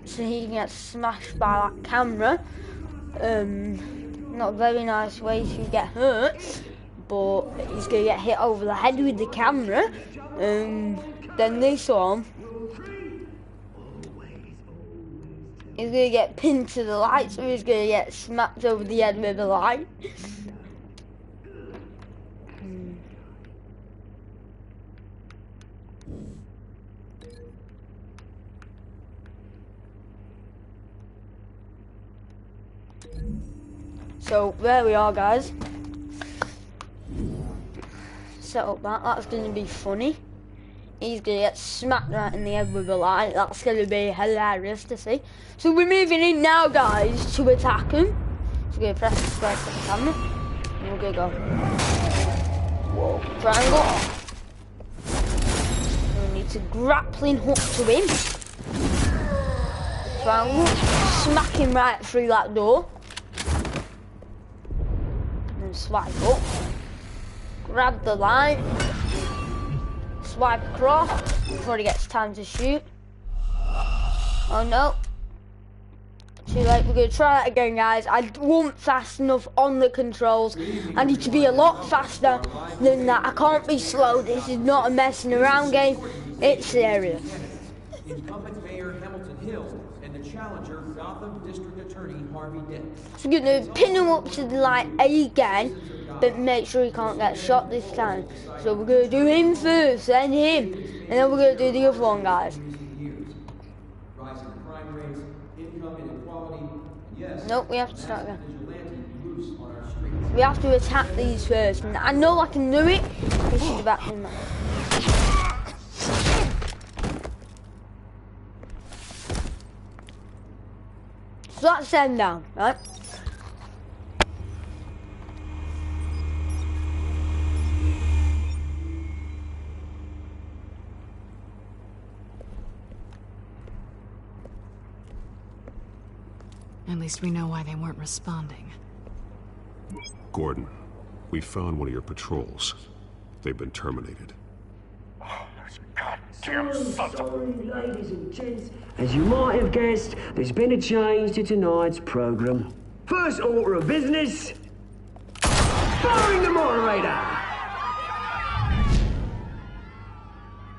So he can get smashed by that camera. Not a very nice way to get hurt, but he's gonna get hit over the head with the camera. Then this one, he's gonna get pinned to the light, so he's gonna get smacked over the head with the light. So there we are, guys. Set up that. That's going to be funny. He's going to get smacked right in the head with a light. That's going to be hilarious to see. So we're moving in now, guys, to attack him. So we're going to press the square to the camera. And we're going to go. Whoa. Triangle. We need to grappling hook to him. Triangle. Smack him right through that door. Swipe up, grab the light, swipe across before he gets time to shoot. Oh no, too late. We're going to try that again, guys. I wasn't fast enough on the controls. I need to be a lot faster than that. I can't be slow. This is not a messing around game, it's serious. Incumbent Mayor Hamilton Hill and the challenger Gotham District Attorney Harvey Dent. So we're going to pin him up to the light again, but make sure he can't get shot this time. So we're going to do him first, then him, and then we're going to do the other one, guys. Rising crime rates, income inequality, and yes, nope, we have to start again. We have to attack these first. And I know I can do it. This is about him, man. So that's them down, right? At least we know why they weren't responding. Gordon, we found one of your patrols. They've been terminated. Sorry, ladies and gents. As you might have guessed, there's been a change to tonight's program. First order of business, firing the moderator.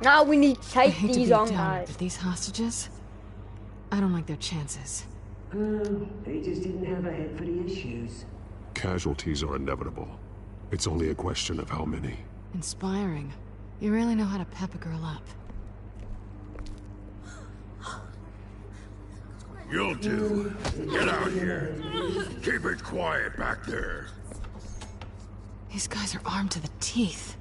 Now we need to take these on, guys. But these hostages, I don't like their chances. He just didn't have a head for the issues. Casualties are inevitable. It's only a question of how many. Inspiring. You really know how to pep a girl up. You'll do. Get out here. Keep it quiet back there. These guys are armed to the teeth.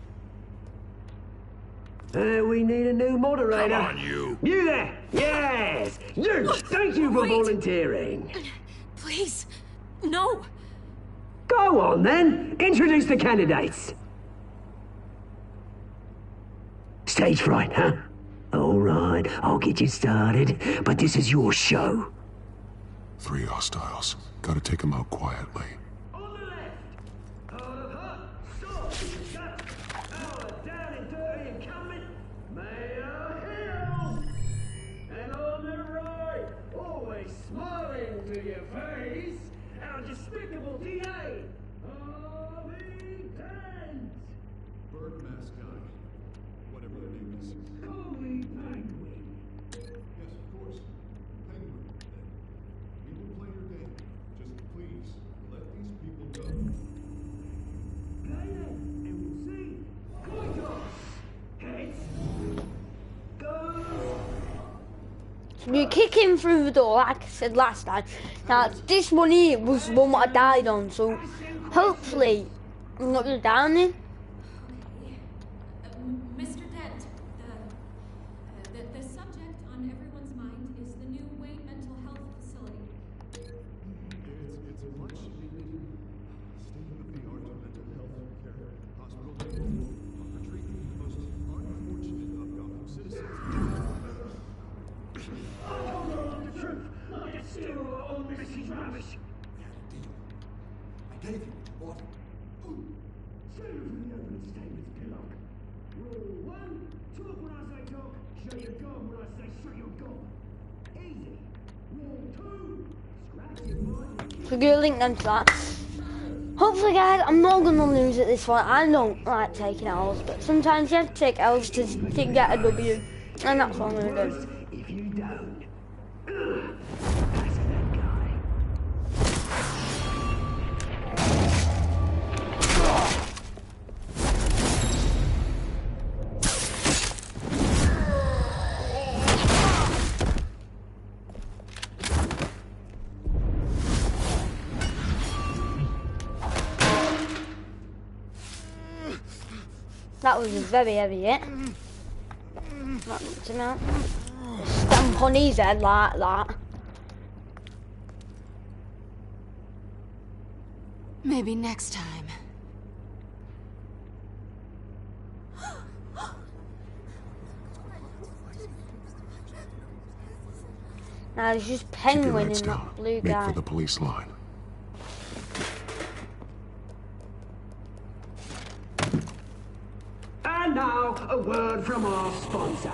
We need a new moderator. Come on, you. You there? Yes. You. Thank you for volunteering. Please. No. Go on, then. Introduce the candidates. Stage fright, huh? All right, I'll get you started, but this is your show. 3 hostiles. Gotta take them out quietly. On the left, out of hot, soft, gut, our down and dirty incumbent, Mayor Hill. And on the right, always smiling to your face, our despicable DA, Harvey Dent. Bird mask guy. Whatever their name is. Call me Penguin. Yes, of course. Penguin, then. We will play your game. Just please, let these people go. Play it, and we'll see. Boycott. Heads. Go. So we kick him through the door, like I said last time. Now, this one here was the one that I died on, so hopefully I'm not going to die on it. Mr. Dent, the subject on everyone's mind is the new Wayne Mental Health Facility. It's a much needed Say it from the opening statements, Pillock. Rule 1, talk when I say talk, show your gob when I say show your gob. Easy. Rule 2, scratch your mind. So go link them to that. Hopefully guys, I'm not gonna lose at this one. I don't like taking L's, but sometimes you have to take L's to get a W. And that's what I'm gonna do. If you don't. That was a very heavy hit. That knocked him out. Stamp on his head like that. Maybe next time. Now there's just Penguin in that blue guy. Make for the police line. And now, a word from our sponsor.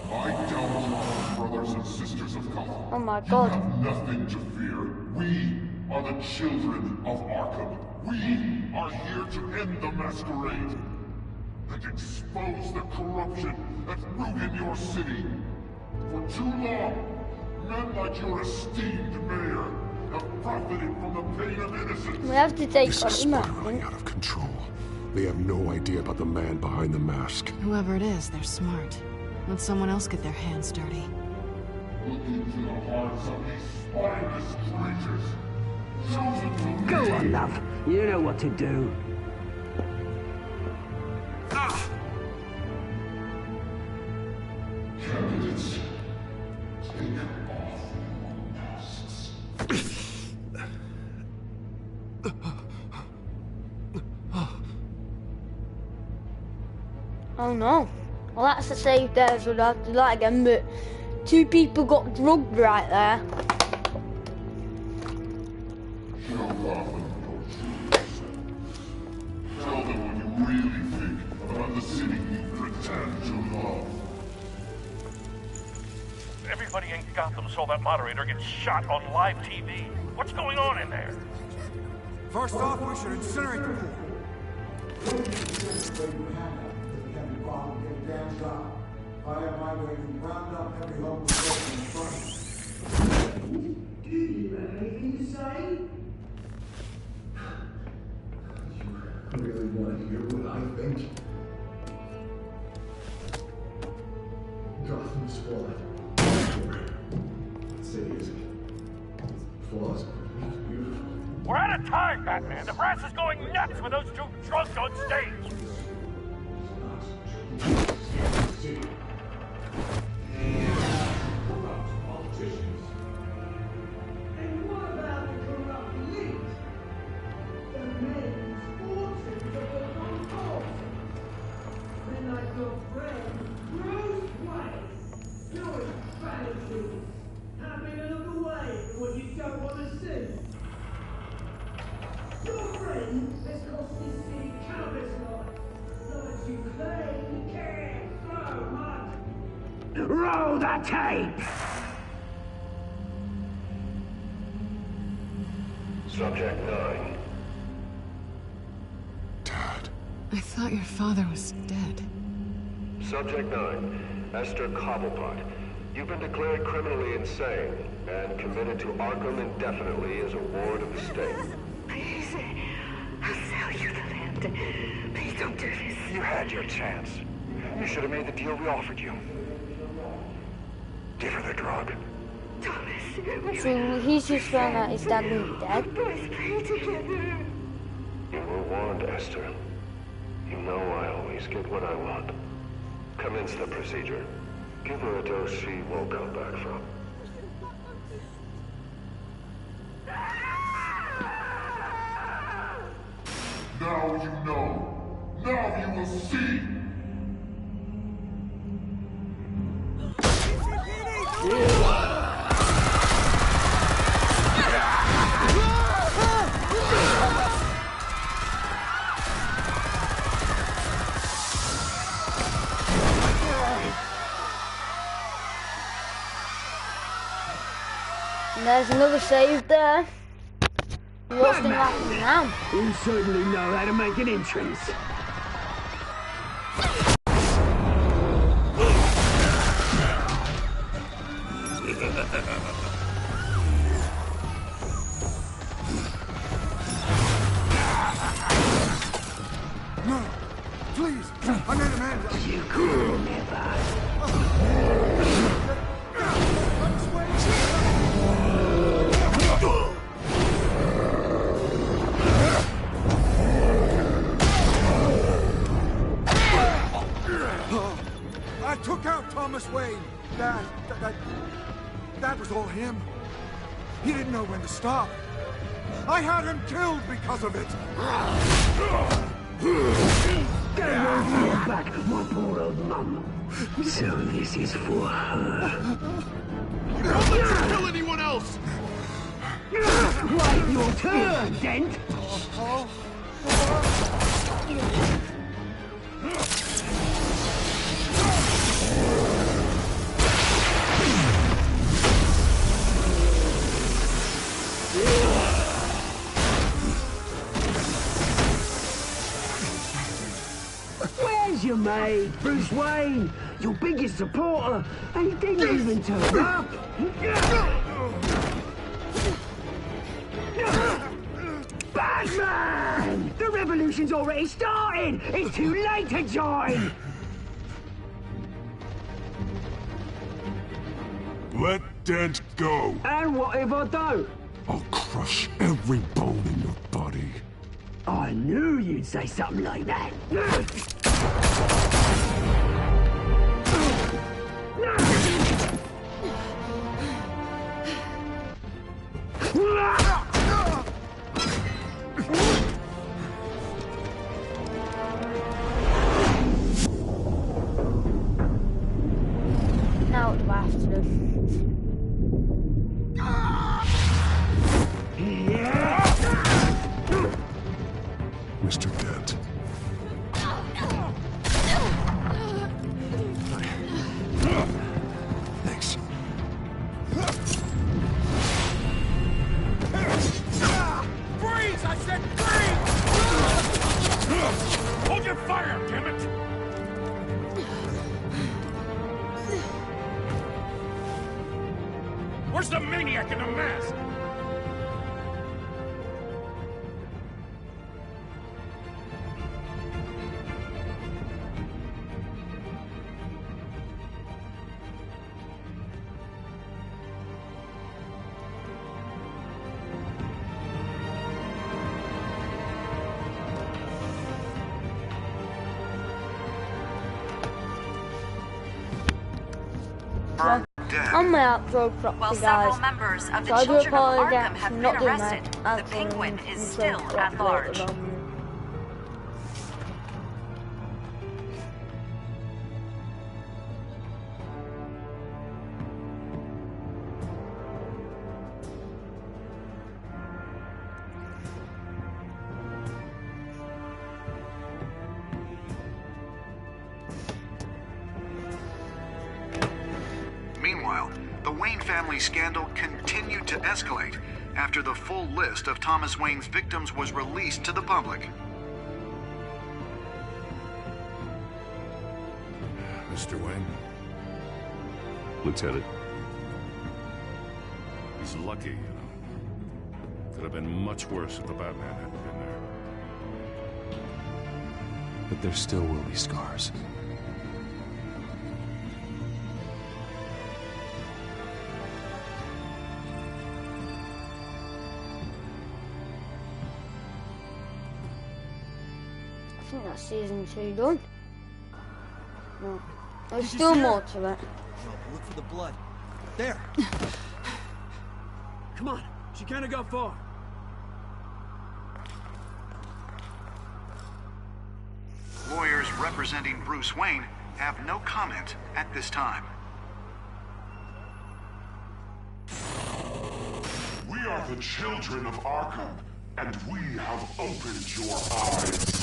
My downfall, brothers and sisters of Gotham. Oh my god. You have nothing to fear. We are the children of Arkham. We are here to end the masquerade and expose the corruption that's rooted your city. For too long, men like your esteemed mayor have profited from the pain of innocence. We have to take This on is spiraling out of control. They have no idea about the man behind the mask. Whoever it is, they're smart. Let someone else get their hands dirty. Look into the hearts of these spineless creatures. Chosen to lead. Go on, love. You know what to do. Candidates, take off your masks. Oh no. Well, that's a save there, so we'll have to do that again, but 2 people got drugged right there. Show Gotham your true self. Tell them what you really think about the city you pretend to love. Everybody in Gotham saw that moderator get shot on live TV. What's going on in there? First off, we should incinerate the pool. I have my way from ground up every home was broken in front. Do you have anything to say? You really want to hear what I think? Gotham's flawed. What city is it? Flaws, but it's beautiful. We're out of time, Batman. The brass is going nuts with those 2 drunks on stage. And what about the corrupt elite? The men fortunes of the non-corp. Men like your friend, Bruce Wayne. You're vanity. Having a look away from what you don't want to see. Your friend has cost this city countless lives. Lives you claim care so much. Roll the tape! Subject 9. I thought your father was dead. Subject 9. Esther Cobblepot. You've been declared criminally insane and committed to Arkham indefinitely as a ward of the state. Please, I'll sell you the land. Please don't do this. You had your chance. You should have made the deal we offered you. Give her the drug. Thomas, So he's just found out his dad was dead. boys play together. You were warned, Esther. You know I always get what I want. Commence the procedure. Give her a dose she won't come back from. Now you know. Now you will see. And there's another save there. What's going to happen now? You certainly know how to make an entrance. No, please, I made a man. You could never. I took out Thomas Wayne. That was all him. He didn't know when to stop. I had him killed because of it. Get your back, my poor old mum. So this is for her. Don't let you kill anyone else! Right, your turn, Dent. Where's your mate, Bruce Wayne? Your biggest supporter, and he didn't even turn up. Batman! The revolution's already started! It's too late to join! Let Dent go. And what if I don't? I'll crush every bone in your body. I knew you'd say something like that. Now what do I have to do? Mr. Dent. Thanks. Freeze! I said freeze! Hold your fire, damn it! Where's the maniac in the mask? On my outro proxy, While guys. several members of the So I do Children of apologize Arkham for have not been doing arrested, that the outro Penguin and is intro still proxy at large. the moment. Meanwhile, the Wayne family scandal continued to escalate after the full list of Thomas Wayne's victims was released to the public. Mr. Wayne? Lieutenant. He's lucky, you know. Could have been much worse if the Batman hadn't been there. But there still will be scars. I think that's season 2 done. No. There's still more to it. Look for the blood. There. Come on, she can't have got far. Lawyers representing Bruce Wayne have no comment at this time. We are the children of Arkham, and we have opened your eyes.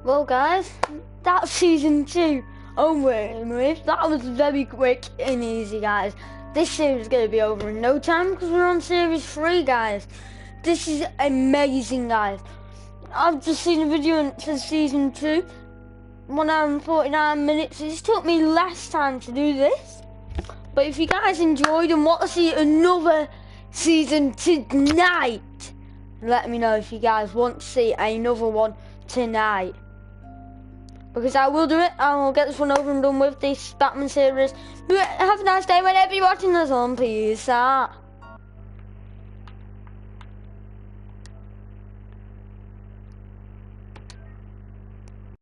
Well, guys, that's season 2 over and with. That was very quick and easy, guys. This series is going to be over in no time because we're on series 3, guys. This is amazing, guys. I've just seen a video for season 2, 1 hour and 49 minutes. It's took me less time to do this. But if you guys enjoyed and want to see another season tonight, let me know if you guys want to see another one tonight. Because I will do it. I will get this one over and done with, this Batman series. But have a nice day whenever you're watching this on. Peace out.